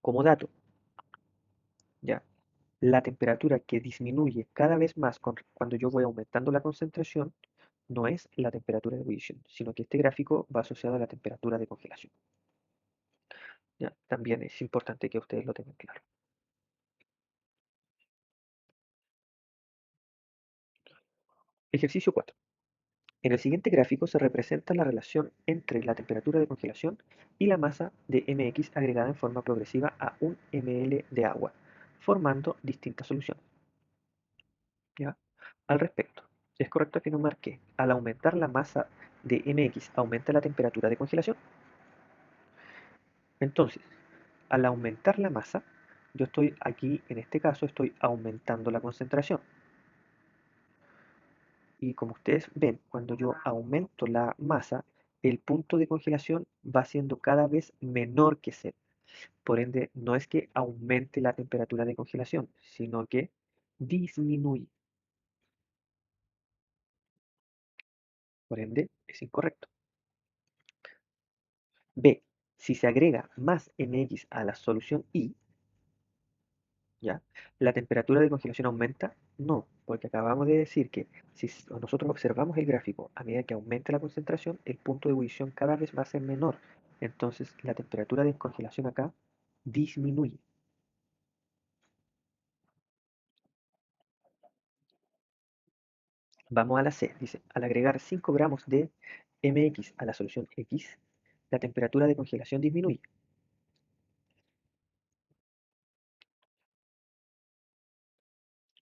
Como dato, ya, la temperatura que disminuye cada vez más cuando yo voy aumentando la concentración no es la temperatura de ebullición, sino que este gráfico va asociado a la temperatura de congelación. ¿Ya? También es importante que ustedes lo tengan claro. Ejercicio 4. En el siguiente gráfico se representa la relación entre la temperatura de congelación y la masa de mx agregada en forma progresiva a 1 ml de agua, formando distintas soluciones. ¿Ya? Al respecto, es correcto afirmar que al aumentar la masa de mx aumenta la temperatura de congelación. Entonces, al aumentar la masa, yo estoy aquí, en este caso, estoy aumentando la concentración. Y como ustedes ven, cuando yo aumento la masa, el punto de congelación va siendo cada vez menor que cero. Por ende, no es que aumente la temperatura de congelación, sino que disminuye. Por ende, es incorrecto. B. Si se agrega más mx a la solución I, ¿ya? ¿La temperatura de congelación aumenta? No, porque acabamos de decir que si nosotros observamos el gráfico, a medida que aumenta la concentración, el punto de ebullición cada vez va a ser menor. Entonces, la temperatura de congelación acá disminuye. Vamos a la C. Dice, al agregar 5 gramos de mx a la solución X, la temperatura de congelación disminuye.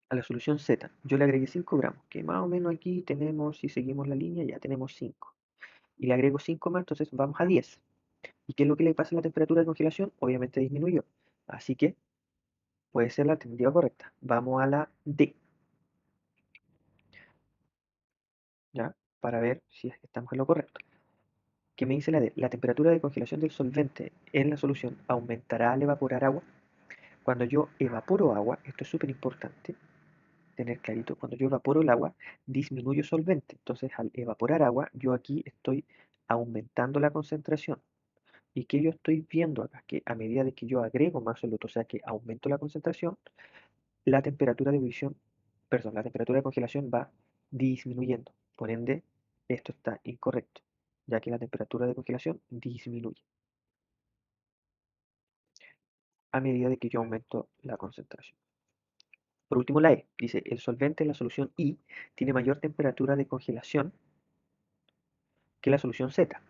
A la solución Z, yo le agregué 5 gramos, que más o menos aquí tenemos, si seguimos la línea, ya tenemos 5. Y le agrego 5 más, entonces vamos a 10. ¿Y qué es lo que le pasa a la temperatura de congelación? Obviamente disminuyó. Así que puede ser la alternativa correcta. Vamos a la D, ¿ya? Para ver si estamos en lo correcto. ¿Qué me dice la D? La temperatura de congelación del solvente en la solución aumentará al evaporar agua. Cuando yo evaporo agua, esto es súper importante tener clarito, cuando yo evaporo el agua, disminuyo solvente. Entonces, al evaporar agua, yo aquí estoy aumentando la concentración. ¿Y qué yo estoy viendo acá? Que a medida de que yo agrego más soluto, o sea que aumento la concentración, la temperatura de ebullición, perdón, la temperatura de congelación va disminuyendo. Por ende, esto está incorrecto, ya que la temperatura de congelación disminuye a medida de que yo aumento la concentración. Por último, la E dice, el solvente en la solución I tiene mayor temperatura de congelación que la solución Z.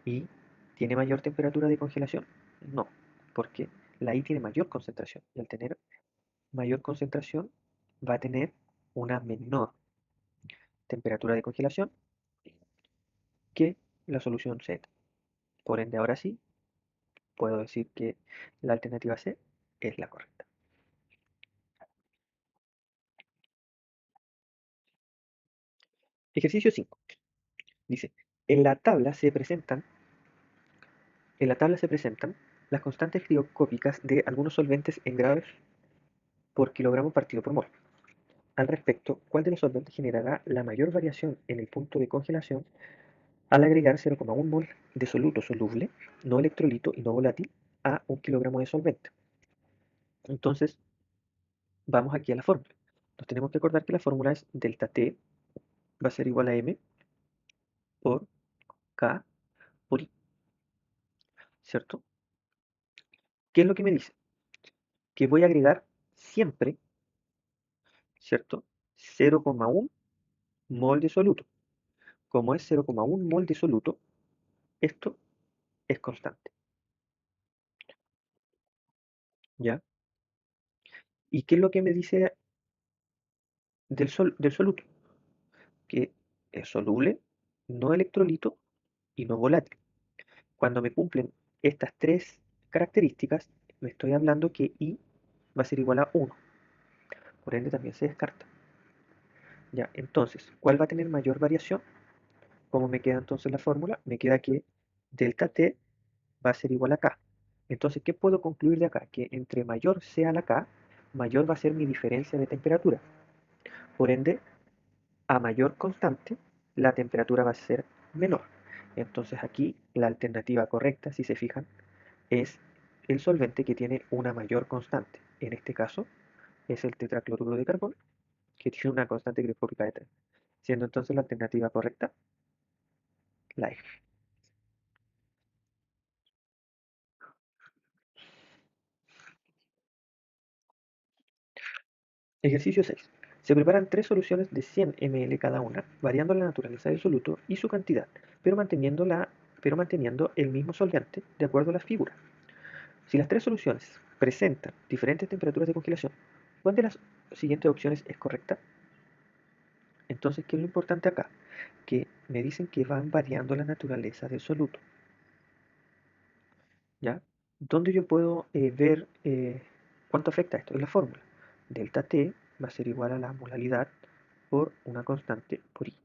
¿Y tiene mayor temperatura de congelación? No, porque la I tiene mayor concentración. Y al tener mayor concentración, va a tener una menor temperatura de congelación que la solución Z. Por ende, ahora sí, puedo decir que la alternativa C es la correcta. Ejercicio 5. Dice, en la tabla se presentan, en la tabla se presentan las constantes criocópicas de algunos solventes en grados por kilogramo partido por mol. Al respecto, ¿cuál de los solventes generará la mayor variación en el punto de congelación al agregar 0,1 mol de soluto soluble, no electrolito y no volátil, a 1 kilogramo de solvente? Entonces, vamos aquí a la fórmula. Nos tenemos que acordar que la fórmula es delta T va a ser igual a M por K por I, ¿cierto? ¿Qué es lo que me dice? Que voy a agregar siempre, ¿cierto? 0,1 mol de soluto. Como es 0,1 mol de soluto, esto es constante, ¿ya? ¿Y qué es lo que me dice del soluto? Que es soluble, no electrolito y no volátil. Cuando me cumplen estas tres características, me estoy hablando que I va a ser igual a 1. Por ende también se descarta. Ya, entonces, ¿cuál va a tener mayor variación? ¿Cómo me queda entonces la fórmula? Me queda que delta T va a ser igual a K. Entonces, ¿qué puedo concluir de acá? Que entre mayor sea la K, mayor va a ser mi diferencia de temperatura. Por ende, a mayor constante, la temperatura va a ser menor. Entonces aquí la alternativa correcta, si se fijan, es el solvente que tiene una mayor constante. En este caso es el tetracloruro de carbón, que tiene una constante cristofórica de 3. Siendo entonces la alternativa correcta la E. Ejercicio 6. Se preparan tres soluciones de 100 ml cada una, variando la naturaleza del soluto y su cantidad, pero manteniendo el mismo solvente de acuerdo a la figura. Si las tres soluciones presentan diferentes temperaturas de congelación, ¿cuál de las siguientes opciones es correcta? Entonces, ¿qué es lo importante acá? Que me dicen que van variando la naturaleza del soluto, ¿ya? ¿Dónde yo puedo ver cuánto afecta esto? Es la fórmula. Delta T va a ser igual a la molalidad por una constante por I.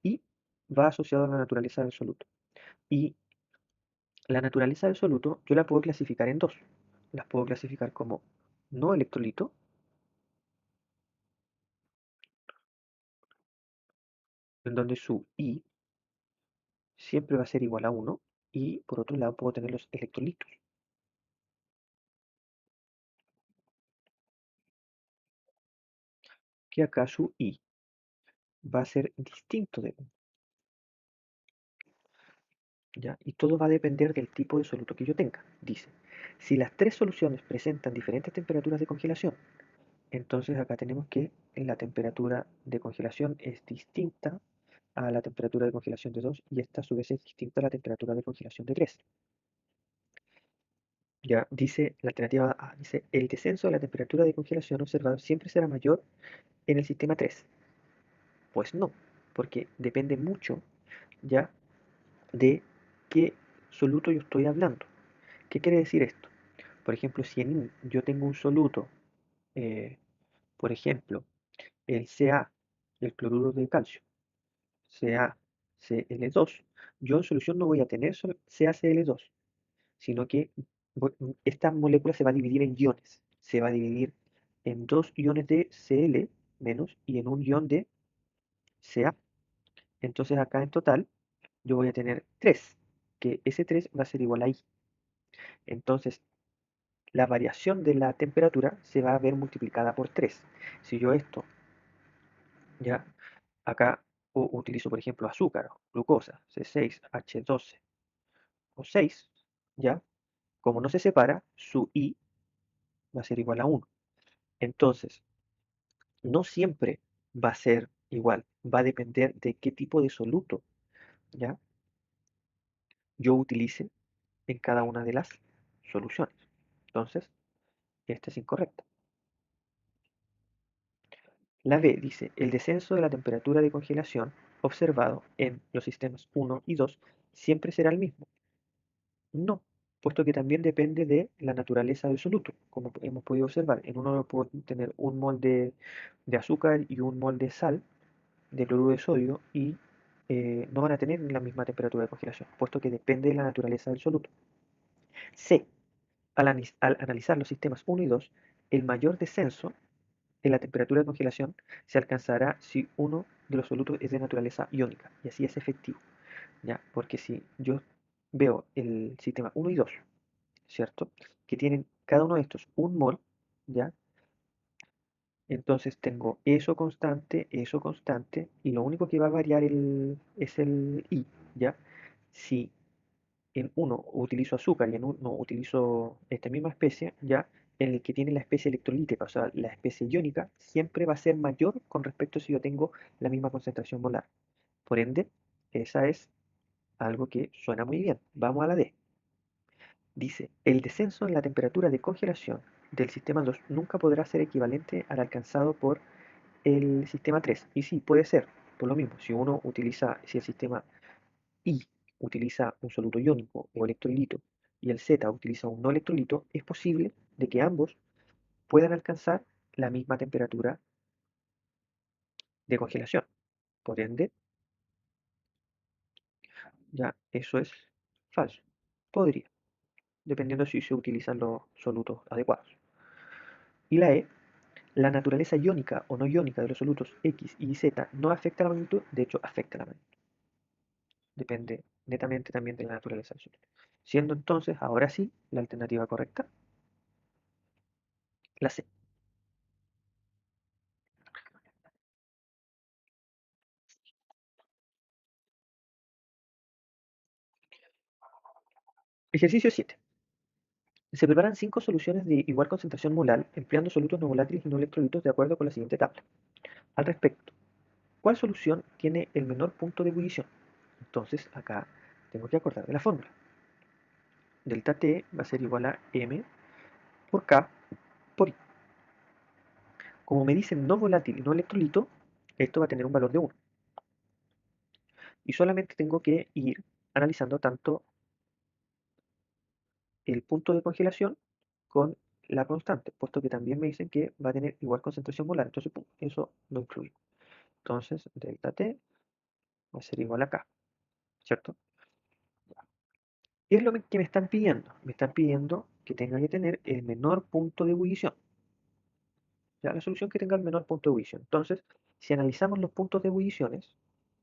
Y va asociado a la naturaleza del soluto. Y la naturaleza del soluto yo la puedo clasificar en dos. Las puedo clasificar como no electrolito, en donde su I siempre va a ser igual a 1. Y por otro lado puedo tener los electrolitos, que acá su I va a ser distinto de 1. ¿Ya? Y todo va a depender del tipo de soluto que yo tenga. Dice, si las tres soluciones presentan diferentes temperaturas de congelación, entonces acá tenemos que la temperatura de congelación es distinta a la temperatura de congelación de 2 y esta a su vez es distinta a la temperatura de congelación de 3. Ya dice la alternativa A, dice el descenso de la temperatura de congelación observado siempre será mayor en el sistema 3. Pues no, porque depende mucho ya de qué soluto yo estoy hablando. ¿Qué quiere decir esto? Por ejemplo, si en yo tengo un soluto, eh, por ejemplo, el Ca, el cloruro de calcio, CaCl2, yo en solución no voy a tener CaCl2, sino que esta molécula se va a dividir en iones. Se va a dividir en dos iones de Cl menos y en un ion de Ca. Entonces acá en total yo voy a tener 3, que ese 3 va a ser igual a I. Entonces la variación de la temperatura se va a ver multiplicada por 3. Si yo esto, ya, acá utilizo por ejemplo azúcar, glucosa, C6H12 o 6, ya, como no se separa, su I va a ser igual a 1. Entonces, no siempre va a ser igual, va a depender de qué tipo de soluto, ya, yo utilice en cada una de las soluciones. Entonces, esta es incorrecta. La B dice, el descenso de la temperatura de congelación observado en los sistemas 1 y 2 siempre será el mismo. No, puesto que también depende de la naturaleza del soluto, como hemos podido observar. En uno puedo tener un mol de azúcar y un mol de sal, de cloruro de sodio, y no van a tener la misma temperatura de congelación, puesto que depende de la naturaleza del soluto. C, al analizar los sistemas 1 y 2, el mayor descenso en la temperatura de congelación se alcanzará si uno de los solutos es de naturaleza iónica, y así es efectivo, ¿ya? Porque si yo veo el sistema 1 y 2, ¿cierto? Que tienen cada uno de estos un mol, ¿ya? Entonces tengo eso constante, y lo único que va a variar es el I, ¿ya? Si en uno utilizo azúcar y en uno utilizo esta misma especie, ya en el que tiene la especie electrolítica, o sea, la especie iónica, siempre va a ser mayor con respecto si yo tengo la misma concentración molar. Por ende, esa es algo que suena muy bien. Vamos a la D. Dice, el descenso en la temperatura de congelación del sistema 2 nunca podrá ser equivalente al alcanzado por el sistema 3. Y sí, puede ser, por lo mismo, si el sistema I utiliza un soluto iónico o electrolito y el Z utiliza un no electrolito, es posible de que ambos puedan alcanzar la misma temperatura de congelación. Por ende, ya eso es falso. Podría, dependiendo si se utilizan los solutos adecuados. Y la E, la naturaleza iónica o no iónica de los solutos X y Z no afecta la magnitud, de hecho afecta la magnitud. Depende netamente también de la naturaleza del soluto. Siendo entonces, ahora sí, la alternativa correcta, la C. Ejercicio 7. Se preparan 5 soluciones de igual concentración molar empleando solutos no volátiles y no electrolitos de acuerdo con la siguiente tabla. Al respecto, ¿cuál solución tiene el menor punto de ebullición? Entonces acá tengo que acordar de la fórmula. Delta T va a ser igual a M por K por I. Como me dicen no volátil y no electrolito, esto va a tener un valor de 1. Y solamente tengo que ir analizando tanto el punto de congelación con la constante, puesto que también me dicen que va a tener igual concentración molar, entonces eso lo incluyo. Entonces, delta T va a ser igual a K, ¿cierto? ¿Qué es lo que me están pidiendo? Me están pidiendo que tenga que tener el menor punto de ebullición. ¿Ya? La solución que tenga el menor punto de ebullición. Entonces, si analizamos los puntos de ebulliciones,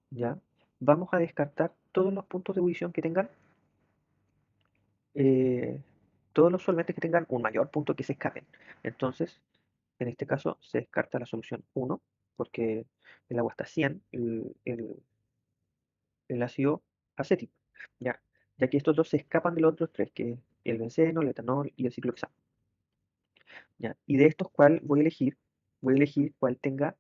¿ya? Vamos a descartar todos los puntos de ebullición que tengan, eh, todos los solventes que tengan un mayor punto que se escapen. Entonces, en este caso se descarta la solución 1, porque el agua está 100, el ácido acético, ¿ya? Ya que estos dos se escapan de los otros tres, que es el benceno, el etanol y el ciclohexano. ¿Ya? Y de estos, ¿cuál voy a elegir? Voy a elegir cuál tenga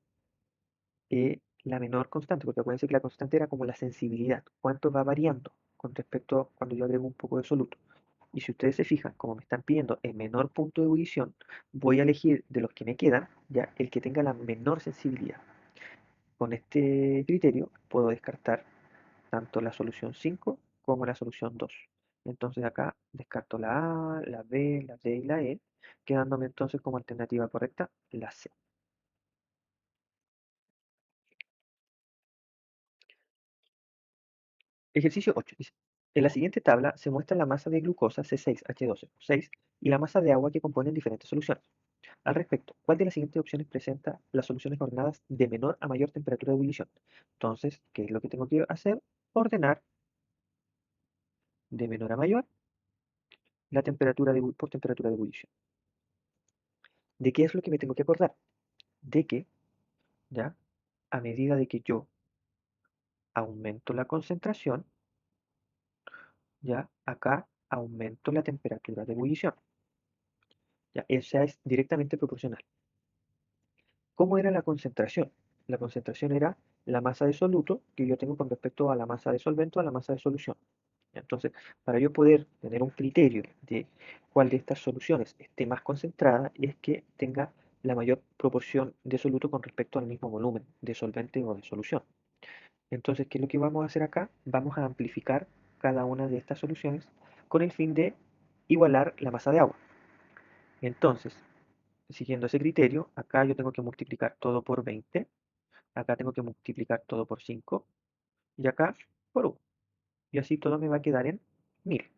la menor constante, porque acuérdense que la constante era como la sensibilidad, cuánto va variando con respecto a cuando yo agrego un poco de soluto. Y si ustedes se fijan, como me están pidiendo el menor punto de ebullición, voy a elegir de los que me quedan, ya el que tenga la menor sensibilidad. Con este criterio puedo descartar tanto la solución 5 como la solución 2. Entonces acá descarto la A, la B, la D y la E, quedándome entonces como alternativa correcta la C. Ejercicio 8 dice, en la siguiente tabla se muestra la masa de glucosa C6H12O6 y la masa de agua que componen diferentes soluciones. Al respecto, ¿cuál de las siguientes opciones presenta las soluciones ordenadas de menor a mayor temperatura de ebullición? Entonces, ¿qué es lo que tengo que hacer? Ordenar de menor a mayor la temperatura por temperatura de ebullición. ¿De qué es lo que me tengo que acordar? De que, ya, a medida de que yo aumento la concentración, ya, acá aumento la temperatura de ebullición. Ya, esa es directamente proporcional. ¿Cómo era la concentración? La concentración era la masa de soluto que yo tengo con respecto a la masa de solvente o a la masa de solución. Entonces, para yo poder tener un criterio de cuál de estas soluciones esté más concentrada, es que tenga la mayor proporción de soluto con respecto al mismo volumen de solvente o de solución. Entonces, ¿qué es lo que vamos a hacer acá? Vamos a amplificar cada una de estas soluciones con el fin de igualar la masa de agua. Entonces, siguiendo ese criterio, acá yo tengo que multiplicar todo por 20, acá tengo que multiplicar todo por 5 y acá por 1. Y así todo me va a quedar en 1000.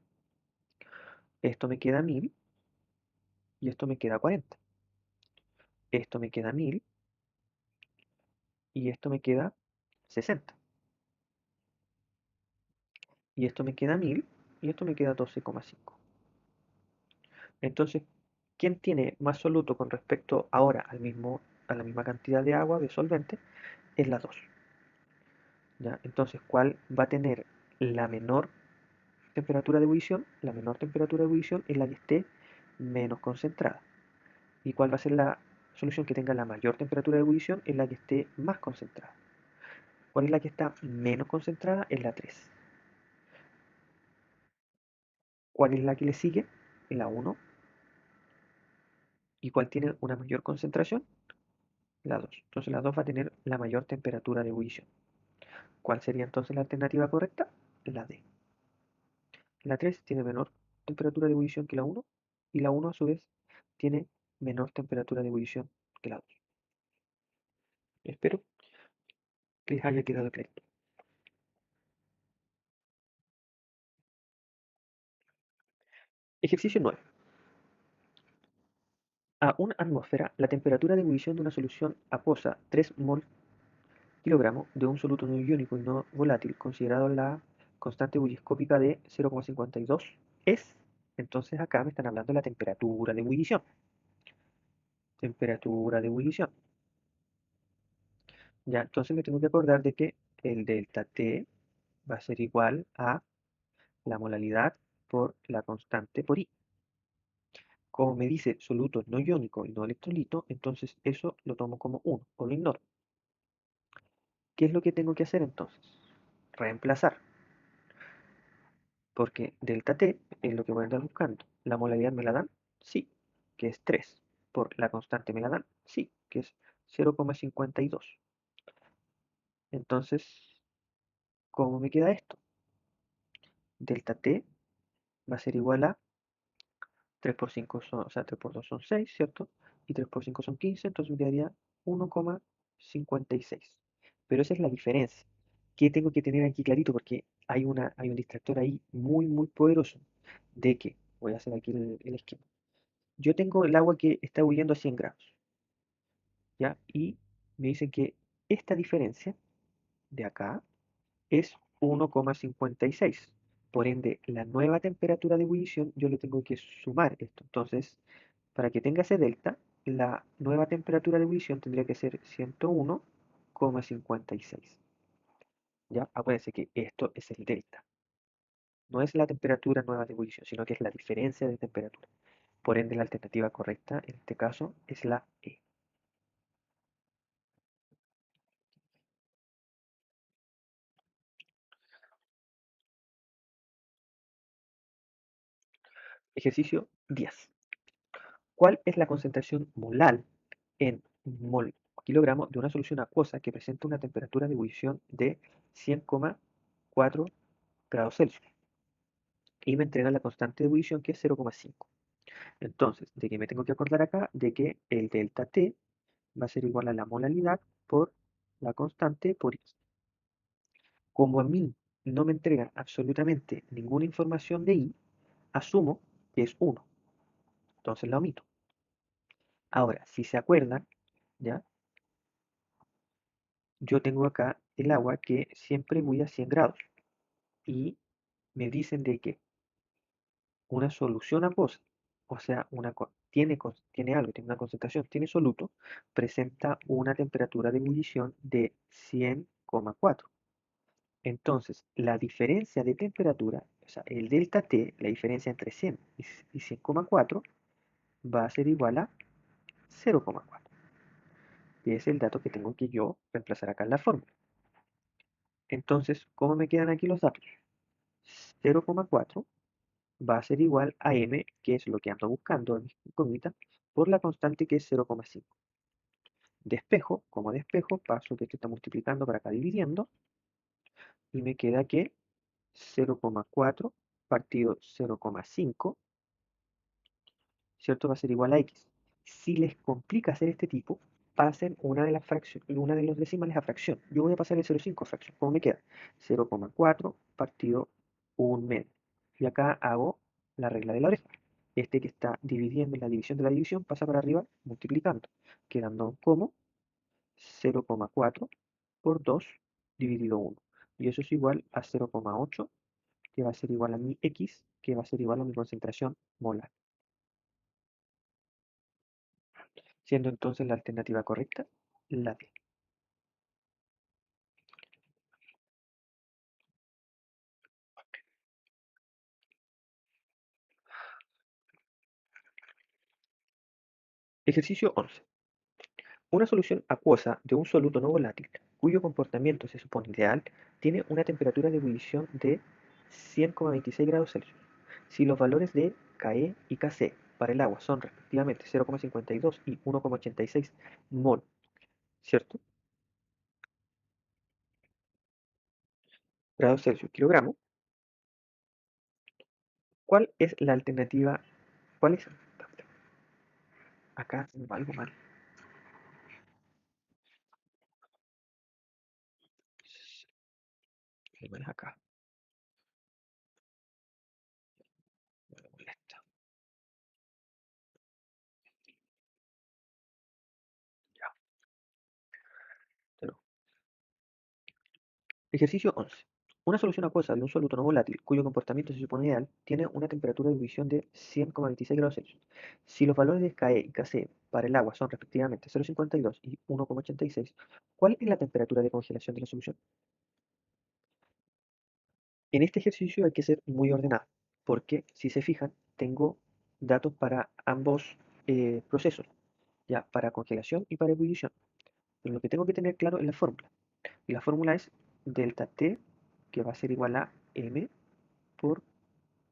Esto me queda 1000 y esto me queda 40. Esto me queda 1000 y esto me queda 60. Y esto me queda 1000 y esto me queda 12,5. Entonces, ¿quién tiene más soluto con respecto ahora a la misma cantidad de agua, de solvente? Es la 2. ¿Ya? Entonces, ¿cuál va a tener la menor temperatura de ebullición? La menor temperatura de ebullición es la que esté menos concentrada. ¿Y cuál va a ser la solución que tenga la mayor temperatura de ebullición? Es la que esté más concentrada. ¿Cuál es la que está menos concentrada? Es la 3. ¿Cuál es la que le sigue? La 1. ¿Y cuál tiene una mayor concentración? La 2. Entonces la 2 va a tener la mayor temperatura de ebullición. ¿Cuál sería entonces la alternativa correcta? La D. La 3 tiene menor temperatura de ebullición que la 1 y la 1 a su vez tiene menor temperatura de ebullición que la 2. Espero que les haya quedado claro. Ejercicio 9. A una atmósfera, la temperatura de ebullición de una solución acuosa 3 mol kilogramo de un soluto no iónico y no volátil, considerado la constante ebulliscópica de 0,52 es, entonces acá me están hablando de la temperatura de ebullición. Temperatura de ebullición. Ya, entonces me tengo que acordar de que el delta T va a ser igual a la molaridad por la constante por I. Como me dice soluto no iónico y no electrolito, entonces eso lo tomo como 1 o lo ignoro. ¿Qué es lo que tengo que hacer entonces? Reemplazar, porque delta T es lo que voy a andar buscando. ¿La molaridad me la dan? Sí, que es 3. ¿Por la constante me la dan? Sí, que es 0,52. Entonces, ¿cómo me queda esto? Delta T va a ser igual a 3 por 5 son, o sea, 3 por 2 son 6, ¿cierto? Y 3 por 5 son 15, entonces me quedaría 1,56. Pero esa es la diferencia. ¿Qué tengo que tener aquí clarito? Porque hay un distractor ahí muy, muy poderoso. De que, voy a hacer aquí el esquema. Yo tengo el agua que está huyendo a 100 grados, ¿ya? Y me dicen que esta diferencia de acá es 1,56. Por ende, la nueva temperatura de ebullición yo le tengo que sumar esto. Entonces, para que tenga ese delta, la nueva temperatura de ebullición tendría que ser 101,56. ¿Ya? Acuérdense que esto es el delta. No es la temperatura nueva de ebullición, sino que es la diferencia de temperatura. Por ende, la alternativa correcta en este caso es la E. Ejercicio 10. ¿Cuál es la concentración molar en mol kilogramo de una solución acuosa que presenta una temperatura de ebullición de 100,4 grados Celsius? Y me entrega la constante de ebullición que es 0,5. Entonces, ¿de qué me tengo que acordar acá? De que el delta T va a ser igual a la molaridad por la constante por X. Como a mí no me entregan absolutamente ninguna información de I, asumo que es 1. Entonces la omito. Ahora, si se acuerdan, ¿ya? Yo tengo acá el agua que siempre voy a 100 grados y me dicen de que una solución acuosa, o sea, tiene algo, tiene una concentración, tiene soluto, presenta una temperatura de ebullición de 100,4. Entonces, la diferencia de temperatura, o sea, el delta T, la diferencia entre 100 y 100,4, va a ser igual a 0,4. Y es el dato que tengo que yo reemplazar acá en la fórmula. Entonces, ¿cómo me quedan aquí los datos? 0,4 va a ser igual a m, que es lo que ando buscando en mi incógnita, por la constante que es 0,5. Despejo, como despejo, paso que esto está multiplicando para acá dividiendo, y me queda que 0,4 partido 0,5, ¿cierto? Va a ser igual a x. Si les complica hacer este tipo, pasen una de los decimales a fracción. Yo voy a pasar el 0,5 a fracción. ¿Cómo me queda? 0,4 partido un medio. Y acá hago la regla de la oreja. Este que está dividiendo en la división de la división pasa para arriba multiplicando, quedando como 0,4 por 2 dividido 1. Y eso es igual a 0,8, que va a ser igual a mi x, que va a ser igual a mi concentración molar. Siendo entonces la alternativa correcta la D. Ejercicio 11. Una solución acuosa de un soluto no volátil, cuyo comportamiento se supone ideal, tiene una temperatura de ebullición de 100,26 grados Celsius. Si los valores de Ke y Kc para el agua son respectivamente 0,52 y 1,86 mol, ¿cierto? Grados Celsius kilogramo. ¿Cuál es la alternativa? ¿Cuál es? Acá va algo mal. Algo es acá. Me molesta. Ya, pero Ejercicio 11. Una solución acuosa de un soluto no volátil cuyo comportamiento se supone ideal tiene una temperatura de ebullición de 100,26 grados Celsius. Si los valores de Ke y Kc para el agua son respectivamente 0,52 y 1,86, ¿cuál es la temperatura de congelación de la solución? En este ejercicio hay que ser muy ordenado, porque si se fijan, tengo datos para ambos procesos, ya para congelación y para ebullición. Pero lo que tengo que tener claro es la fórmula. Y la fórmula es delta T, que va a ser igual a M por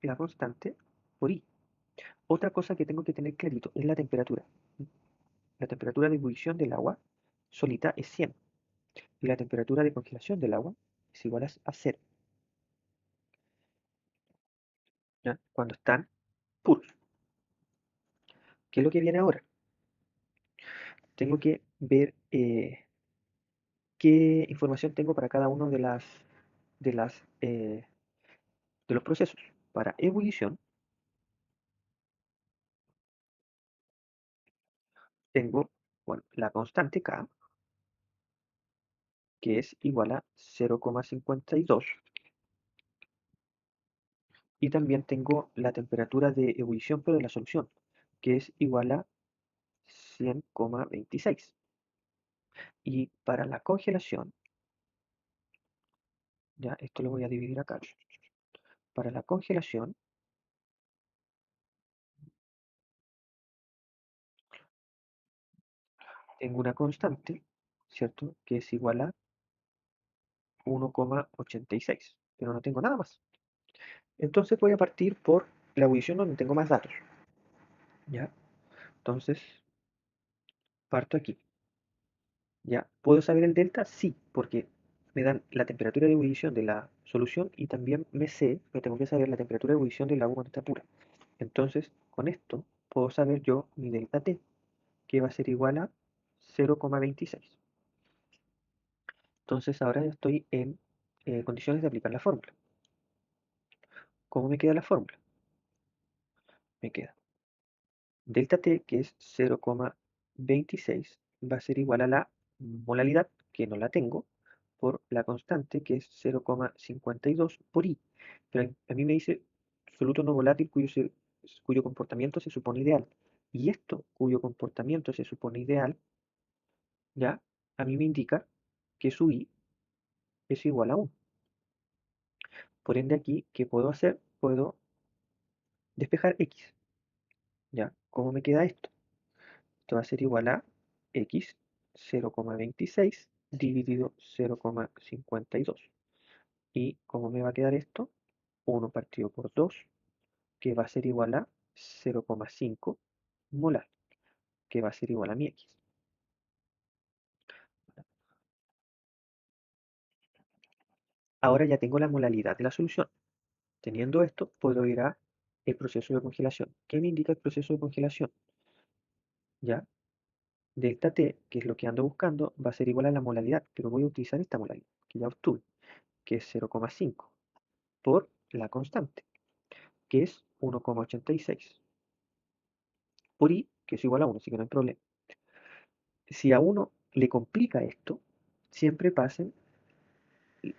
la constante por I. Otra cosa que tengo que tener clarito es la temperatura. La temperatura de ebullición del agua solita es 100 y la temperatura de congelación del agua es igual a 0, ¿ya? Cuando están puros. ¿Qué es lo que viene ahora? Tengo que ver qué información tengo para cada uno de las de los procesos. Para ebullición tengo, bueno, la constante K, que es igual a 0,52, y también tengo la temperatura de ebullición pero de la solución, que es igual a 100,26. Y para la congelación, ya esto lo voy a dividir acá. Para la congelación tengo una constante, ¿cierto? Que es igual a 1,86, pero no tengo nada más. Entonces voy a partir por la ebullición donde tengo más datos, ¿ya? Entonces parto aquí, ¿ya? ¿Puedo saber el delta? Sí, porque me dan la temperatura de ebullición de la solución y también me tengo que saber la temperatura de ebullición del agua cuando está pura. Entonces, con esto puedo saber yo mi delta T, que va a ser igual a 0,26. Entonces ahora ya estoy en condiciones de aplicar la fórmula. ¿Cómo me queda la fórmula? Me queda delta T, que es 0,26, va a ser igual a la molalidad, que no la tengo, por la constante, que es 0,52 por I. Pero a mí me dice soluto no volátil cuyo comportamiento se supone ideal. Y esto, cuyo comportamiento se supone ideal, ya a mí me indica que su I es igual a 1. Por ende aquí, ¿qué puedo hacer? Puedo despejar X. ¿Ya? ¿Cómo me queda esto? Esto va a ser igual a X 0,26 dividido 0,52. ¿Y cómo me va a quedar esto? 1 partido por 2, que va a ser igual a 0,5 molar, que va a ser igual a mi X. Ahora ya tengo la molalidad de la solución. Teniendo esto, puedo ir a el proceso de congelación. ¿Qué me indica el proceso de congelación? ¿Ya? Delta T, que es lo que ando buscando, va a ser igual a la molalidad, pero voy a utilizar esta molalidad que ya obtuve, que es 0,5, por la constante, que es 1,86, por I, que es igual a 1, así que no hay problema. Si a uno le complica esto, siempre pasen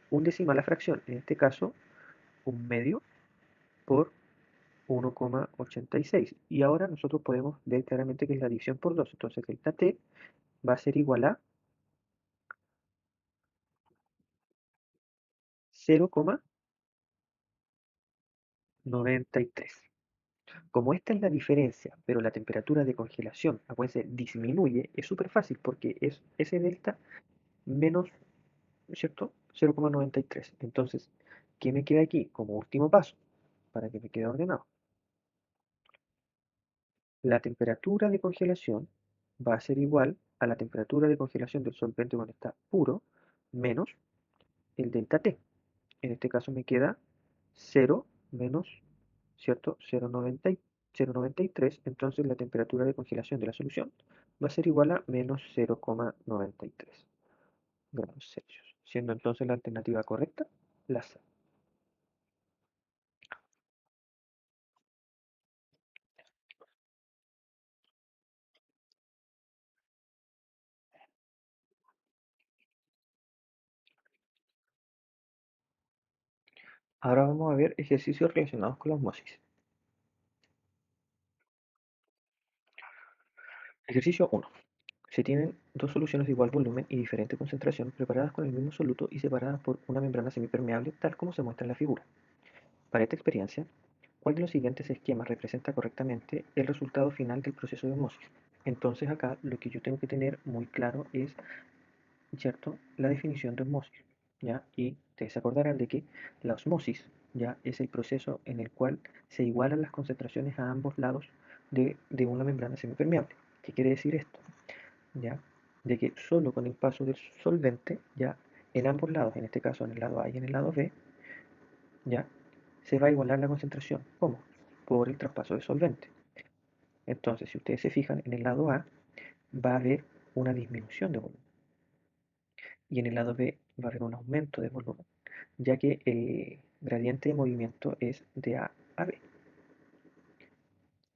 un decimal a fracción, en este caso un medio por 1,86. Y ahora nosotros podemos ver claramente que es la división por 2, entonces delta T va a ser igual a 0,93. Como esta es la diferencia, pero la temperatura de congelación, acuérdense, disminuye, es súper fácil porque es ese delta menos, ¿cierto? 0,93. Entonces, ¿qué me queda aquí como último paso? Para que me quede ordenado. La temperatura de congelación va a ser igual a la temperatura de congelación del solvente cuando está puro menos el delta T. En este caso me queda 0 menos, ¿cierto? 0,93. Entonces la temperatura de congelación de la solución va a ser igual a menos 0,93 grados Celsius, siendo entonces la alternativa correcta la C. Ahora vamos a ver ejercicios relacionados con la osmosis. Ejercicio 1. Se tienen dos soluciones de igual volumen y diferente concentración preparadas con el mismo soluto y separadas por una membrana semipermeable tal como se muestra en la figura. Para esta experiencia, ¿Cuál de los siguientes esquemas representa correctamente el resultado final del proceso de osmosis? Entonces acá lo que yo tengo que tener muy claro es, ¿cierto?, la definición de osmosis, ¿ya? Y ustedes se acordarán de que la osmosis, ¿ya?, es el proceso en el cual se igualan las concentraciones a ambos lados de una membrana semipermeable. ¿Qué quiere decir esto? ¿Ya? De que solo con el paso del solvente, ya, en ambos lados, en este caso en el lado A y en el lado B, ya, se va a igualar la concentración. ¿Cómo? Por el traspaso de solvente. Entonces, si ustedes se fijan, en el lado A va a haber una disminución de volumen y en el lado B va a haber un aumento de volumen, ya que el gradiente de movimiento es de A a B.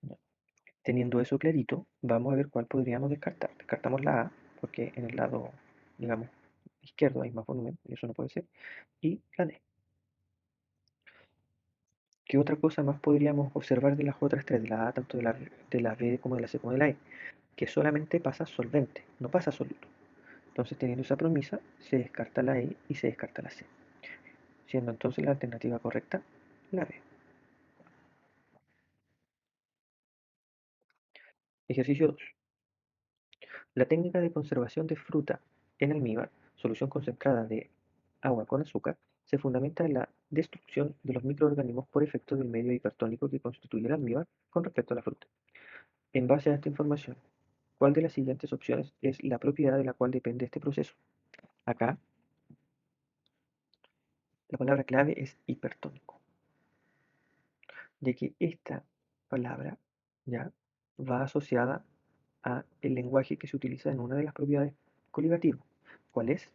¿Ya? Teniendo eso clarito, vamos a ver cuál podríamos descartar. Descartamos la A, porque en el lado, digamos, izquierdo hay más volumen, y eso no puede ser, y la D. ¿Qué otra cosa más podríamos observar de las otras tres, de la A, tanto de la B como de la C como de la E? Que solamente pasa solvente, no pasa soluto. Entonces, teniendo esa premisa, se descarta la E y se descarta la C, siendo entonces la alternativa correcta la B. Ejercicio 2. La técnica de conservación de fruta en almíbar, solución concentrada de agua con azúcar, se fundamenta en la destrucción de los microorganismos por efecto del medio hipertónico que constituye el almíbar con respecto a la fruta. En base a esta información, ¿cuál de las siguientes opciones es la propiedad de la cual depende este proceso? Acá, la palabra clave es hipertónico, ya que esta palabra ya va asociada a el lenguaje que se utiliza en una de las propiedades coligativas. ¿Cuál es?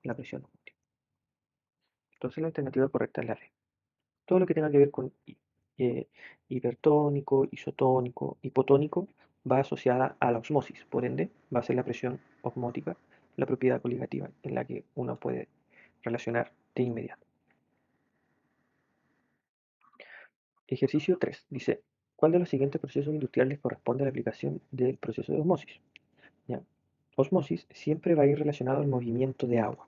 La presión óptima. Entonces la alternativa correcta es la D. Todo lo que tenga que ver con eh, hipertónico, isotónico, hipotónico va asociada a la osmosis, por ende va a ser la presión osmótica la propiedad coligativa en la que uno puede relacionar de inmediato. Ejercicio 3 dice, ¿cuál de los siguientes procesos industriales corresponde a la aplicación del proceso de osmosis? ¿Ya? Osmosis siempre va a ir relacionado al movimiento de agua,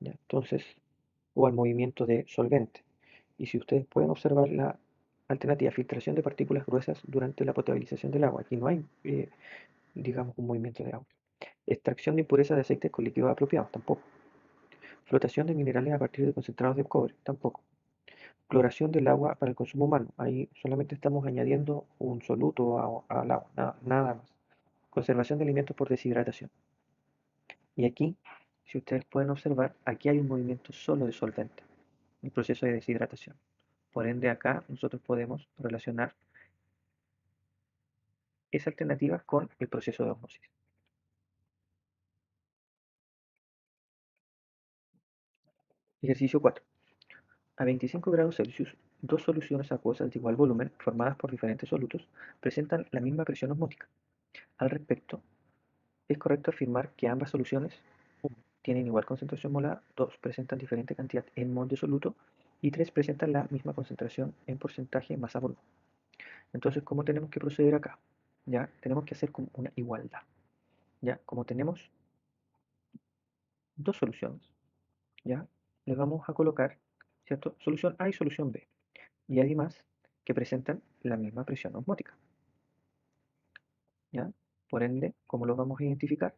¿ya? Entonces, o al movimiento de solvente. Y si ustedes pueden observar la alternativa, filtración de partículas gruesas durante la potabilización del agua, aquí no hay, digamos, un movimiento de agua. Extracción de impurezas de aceites con líquidos apropiados, tampoco. Flotación de minerales a partir de concentrados de cobre, tampoco. Cloración del agua para el consumo humano, ahí solamente estamos añadiendo un soluto al agua, nada más. Conservación de alimentos por deshidratación. Y aquí, si ustedes pueden observar, aquí hay un movimiento solo de solvente, el proceso de deshidratación. Por ende, acá nosotros podemos relacionar esa alternativa con el proceso de osmosis. Ejercicio 4. A 25 grados Celsius, dos soluciones acuosas de igual volumen, formadas por diferentes solutos, presentan la misma presión osmótica. Al respecto, es correcto afirmar que ambas soluciones 1. Tienen igual concentración molar, 2. Presentan diferente cantidad en mol de soluto y 3. Presentan la misma concentración en porcentaje masa volumen. Entonces, ¿cómo tenemos que proceder acá? Ya tenemos que hacer como una igualdad. Ya, como tenemos dos soluciones, ya les vamos a colocar, ¿cierto? Solución A y solución B. Y además que presentan la misma presión osmótica, ¿ya? Por ende, ¿cómo lo vamos a identificar?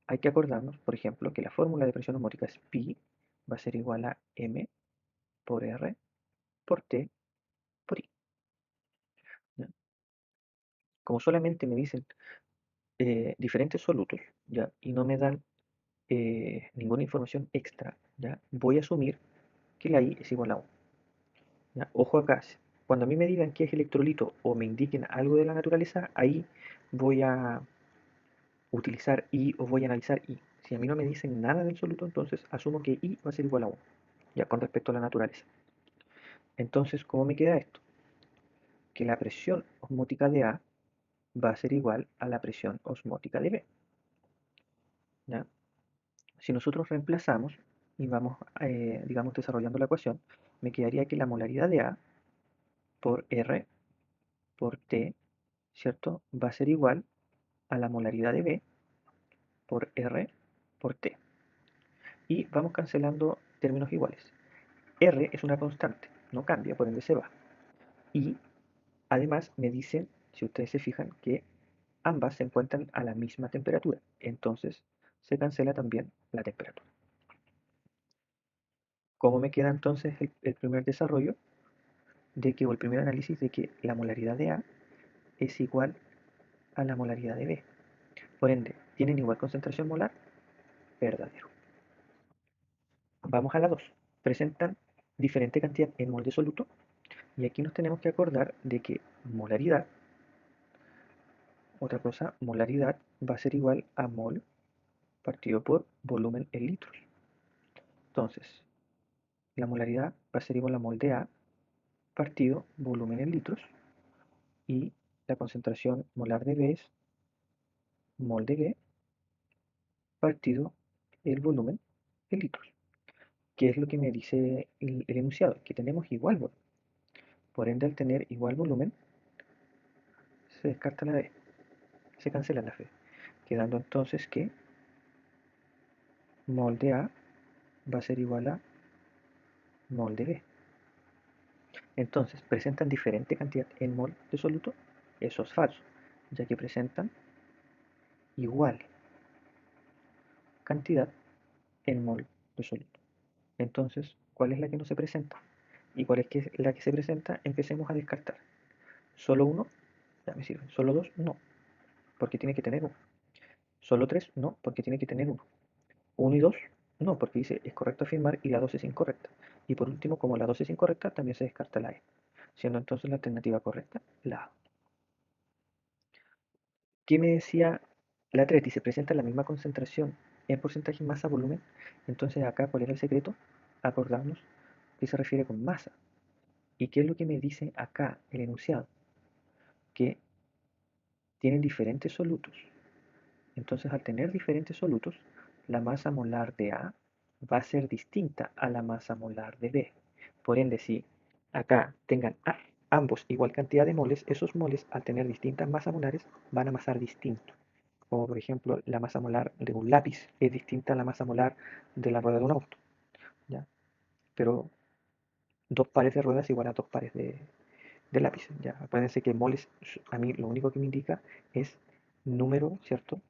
Hay que acordarnos, por ejemplo, que la fórmula de presión osmótica es pi va a ser igual a m por r por t por i, ¿ya? Como solamente me dicen diferentes solutos, ¿ya? Y no me dan ninguna información extra, ¿ya? Voy a asumir que la I es igual a 1. ¿Ya? Ojo acá, cuando a mí me digan qué es electrolito o me indiquen algo de la naturaleza, ahí voy a utilizar I o voy a analizar I. Si a mí no me dicen nada del soluto, entonces asumo que I va a ser igual a 1, ya con respecto a la naturaleza. Entonces, ¿cómo me queda esto? Que la presión osmótica de A va a ser igual a la presión osmótica de B, ¿ya? Si nosotros reemplazamos y vamos, digamos, desarrollando la ecuación, me quedaría que la molaridad de A por R por T, ¿cierto? Va a ser igual a la molaridad de B por R por T. Y vamos cancelando términos iguales. R es una constante, no cambia, por ende se va. Y además me dicen, si ustedes se fijan, que ambas se encuentran a la misma temperatura. Entonces se cancela también la temperatura. ¿Cómo me queda entonces el primer desarrollo? De que, o el primer análisis de que la molaridad de A es igual a la molaridad de B. Por ende, ¿tienen igual concentración molar? Verdadero. Vamos a la 2. Presentan diferente cantidad en mol de soluto. Y aquí nos tenemos que acordar de que molaridad, otra cosa, molaridad va a ser igual a mol partido por volumen en litros. Entonces, la molaridad va a ser igual a mol de A partido volumen en litros. Y la concentración molar de B es mol de B partido el volumen en litros. ¿Qué es lo que me dice el enunciado? Que tenemos igual volumen. Por ende, al tener igual volumen, se descarta la B, se cancela la B, quedando entonces que mol de A va a ser igual a mol de B. Entonces, ¿presentan diferente cantidad en mol de soluto? Eso es falso, ya que presentan igual cantidad en mol de soluto. Entonces, ¿cuál es la que no se presenta? ¿Y cuál es la que se presenta? Empecemos a descartar. ¿Solo uno? Ya me sirve. ¿Solo dos? No, porque tiene que tener uno. ¿Solo tres? No, porque tiene que tener uno. ¿Uno y dos? No, porque dice es correcto afirmar y la 2 es incorrecta. Y por último, como la 2 es incorrecta, también se descarta la E, siendo entonces la alternativa correcta la A. ¿Qué me decía la 3? Dice, presenta la misma concentración en porcentaje masa-volumen. Entonces acá, ¿cuál era el secreto? Acordarnos que se refiere con masa. ¿Y qué es lo que me dice acá el enunciado? Que tienen diferentes solutos. Entonces, al tener diferentes solutos, la masa molar de A va a ser distinta a la masa molar de B. Por ende, si acá tengan ambos igual cantidad de moles, esos moles, al tener distintas masas molares, van a masar distinto. Como por ejemplo, la masa molar de un lápiz es distinta a la masa molar de la rueda de un auto, ¿ya? Pero dos pares de ruedas igual a dos pares de lápices, ¿ya? Acuérdense que moles, a mí lo único que me indica es número, ¿cierto?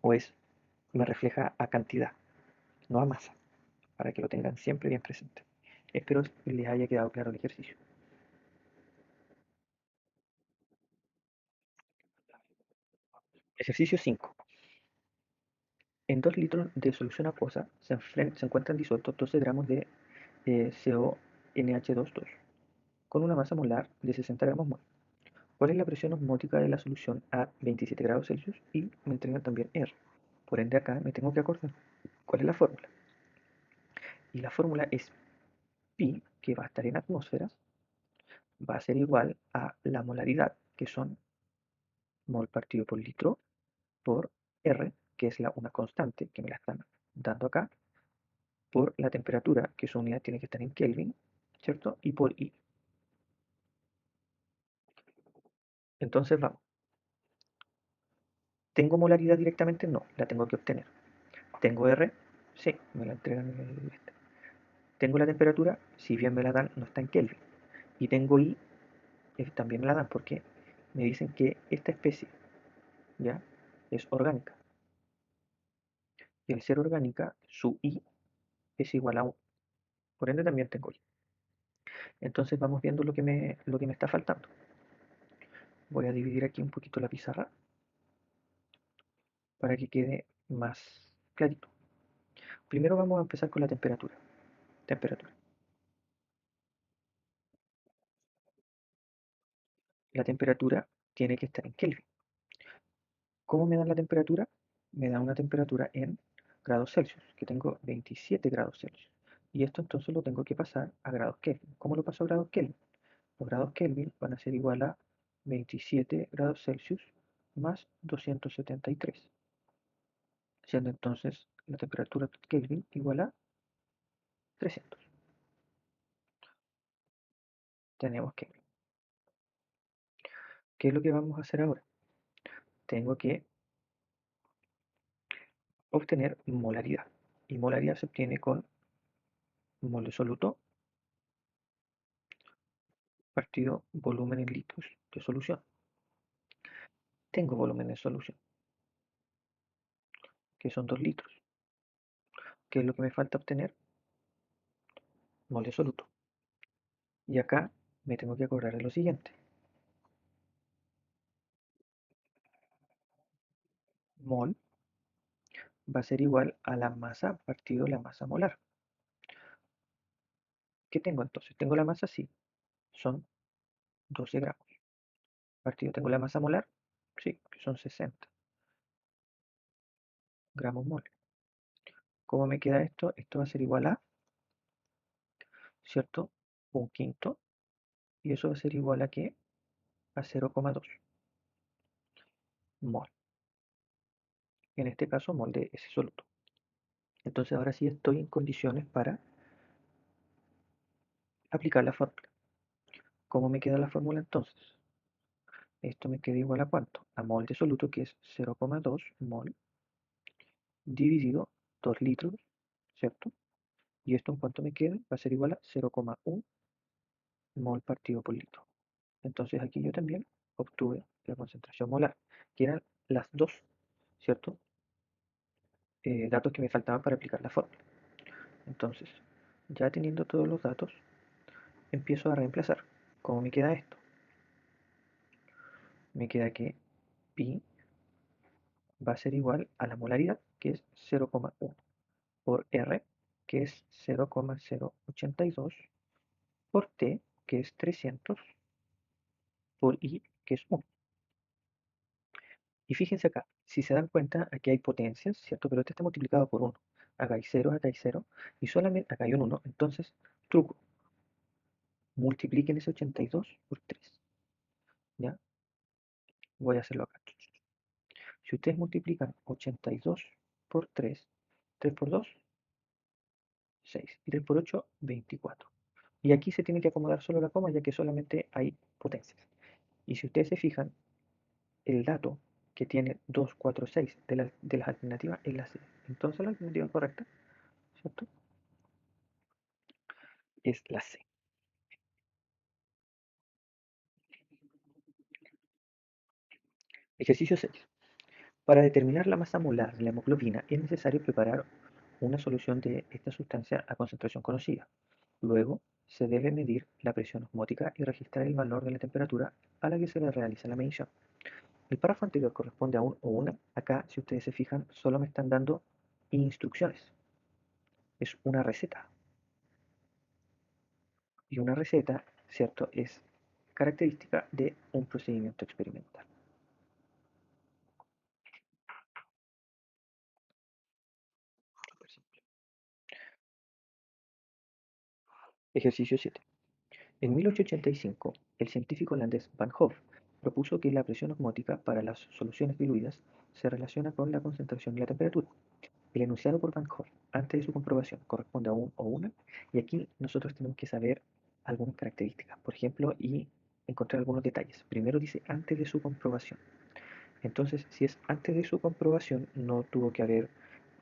O es, me refleja a cantidad, no a masa, para que lo tengan siempre bien presente. Espero que les haya quedado claro el ejercicio. Ejercicio 5. En 2 litros de solución acuosa se encuentran disueltos 12 gramos de CONH2 con una masa molar de 60 gramos mol. ¿Cuál es la presión osmótica de la solución a 27 grados Celsius? Y me entregan también R. Por ende acá me tengo que acordar cuál es la fórmula. Y la fórmula es pi, que va a estar en atmósferas, va a ser igual a la molaridad, que son mol partido por litro, por R, que es una constante, que me la están dando acá, por la temperatura, que su unidad tiene que estar en Kelvin, ¿cierto? Y por I. Entonces vamos. ¿Tengo molaridad directamente? No, la tengo que obtener. ¿Tengo R? Sí, me la entregan en el este. ¿Tengo la temperatura? Si bien me la dan, no está en Kelvin. Y tengo I, también me la dan porque me dicen que esta especie, ¿ya? Es orgánica. Y al ser orgánica, su I es igual a 1. Por ende también tengo I. Entonces vamos viendo lo que me está faltando. Voy a dividir aquí un poquito la pizarra para que quede más clarito. Primero vamos a empezar con la temperatura. Temperatura. La temperatura tiene que estar en Kelvin. ¿Cómo me dan la temperatura? Me dan una temperatura en grados Celsius, que tengo 27 grados Celsius. Y esto entonces lo tengo que pasar a grados Kelvin. ¿Cómo lo paso a grados Kelvin? Los grados Kelvin van a ser igual a 27 grados Celsius más 273, siendo entonces la temperatura Kelvin igual a 300. Tenemos Kelvin. ¿Qué es lo que vamos a hacer ahora? Tengo que obtener molaridad. Y molaridad se obtiene con mol de soluto partido volumen en litros de solución. Tengo volumen de solución, que son 2 litros. ¿Qué es lo que me falta obtener? Mol de soluto. Y acá me tengo que acordar de lo siguiente. Mol va a ser igual a la masa partido la masa molar. ¿Qué tengo entonces? Tengo la masa, sí, son 12 gramos. Partido, tengo la masa molar, sí, que son 60 gramos mol. ¿Cómo me queda esto? Esto va a ser igual a, ¿cierto? Un quinto. Y eso va a ser igual a ¿qué? A 0,2 mol. En este caso, mol de ese soluto. Entonces ahora sí estoy en condiciones para aplicar la fórmula. ¿Cómo me queda la fórmula entonces? Esto me queda igual a ¿cuánto? A mol de soluto, que es 0,2 mol dividido 2 litros, ¿cierto? Y esto en cuanto me queda va a ser igual a 0,1 mol partido por litro. Entonces aquí yo también obtuve la concentración molar, que eran las dos, ¿cierto? Datos que me faltaban para aplicar la fórmula. Entonces, ya teniendo todos los datos, empiezo a reemplazar. ¿Cómo me queda esto? Me queda que pi va a ser igual a la molaridad, que es 0,1, por R, que es 0,082, por T, que es 300, por I, que es 1. Y fíjense acá, si se dan cuenta, aquí hay potencias, ¿cierto? Pero este está multiplicado por 1. Acá hay 0, y solamente acá hay un 1. Entonces, truco, multipliquen ese 82 por 3. ¿Ya? Voy a hacerlo acá. Si ustedes multiplican 82 por 3, 3 por 2, 6. Y 3 por 8, 24. Y aquí se tiene que acomodar solo la coma, ya que solamente hay potencias. Y si ustedes se fijan, el dato que tiene 2, 4, 6 de las alternativas es la C. Entonces la alternativa correcta, ¿cierto? Es la C. Ejercicio 6. Para determinar la masa molar de la hemoglobina es necesario preparar una solución de esta sustancia a concentración conocida. Luego, se debe medir la presión osmótica y registrar el valor de la temperatura a la que se le realiza la medición. El párrafo anterior corresponde a un o una. Acá, si ustedes se fijan, solo me están dando instrucciones. Es una receta. Y una receta, ¿cierto?, es característica de un procedimiento experimental. Ejercicio 7. En 1885, el científico holandés Van Hoff propuso que la presión osmótica para las soluciones diluidas se relaciona con la concentración y la temperatura. El enunciado por Van Hoff antes de su comprobación corresponde a un o una, y aquí nosotros tenemos que saber algunas características, por ejemplo, y encontrar algunos detalles. Primero dice antes de su comprobación. Entonces, si es antes de su comprobación, no tuvo que haber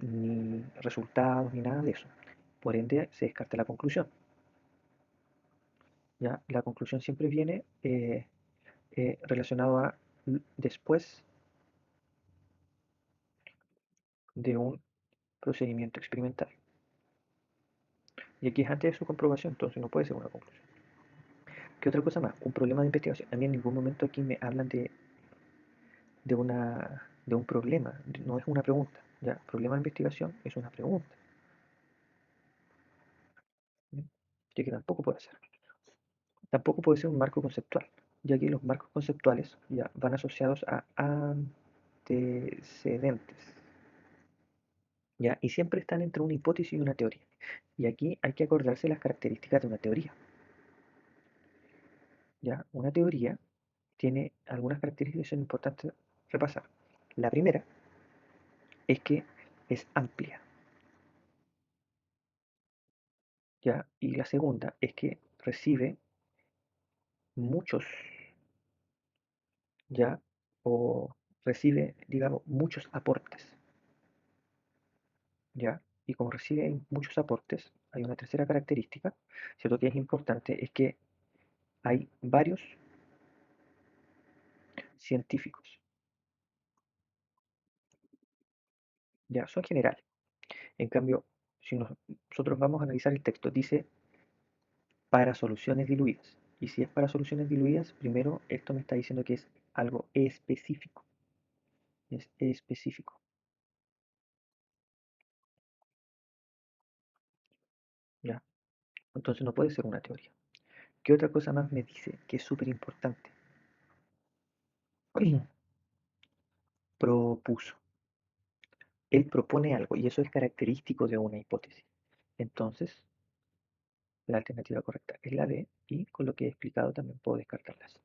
ni resultados ni nada de eso. Por ende, se descarta la conclusión. ¿Ya? La conclusión siempre viene relacionado a después de un procedimiento experimental. Y aquí es antes de su comprobación, entonces no puede ser una conclusión. ¿Qué otra cosa más? Un problema de investigación. A mí en ningún momento aquí me hablan de un problema, no es una pregunta. ¿Ya? Problema de investigación es una pregunta. ¿Bien? Ya que tampoco puede ser. Tampoco puede ser un marco conceptual, ya que los marcos conceptuales ya van asociados a antecedentes. ¿Ya? Y siempre están entre una hipótesis y una teoría. Y aquí hay que acordarse las características de una teoría. ¿Ya? Una teoría tiene algunas características que son importantes repasar. La primera es que es amplia, ¿ya? Y la segunda es que recibe muchos, ¿ya? O recibe, digamos, muchos aportes, ¿ya? Y como recibe muchos aportes, hay una tercera característica, ¿cierto? Que es importante, es que hay varios científicos, ya, son generales. En cambio, si nosotros vamos a analizar el texto, dice para soluciones diluidas. Y si es para soluciones diluidas, primero esto me está diciendo que es algo específico. Es específico, ¿ya? Entonces no puede ser una teoría. ¿Qué otra cosa más me dice que es súper importante? Propuso. Él propone algo y eso es característico de una hipótesis. Entonces, la alternativa correcta es la D y con lo que he explicado también puedo descartarlas.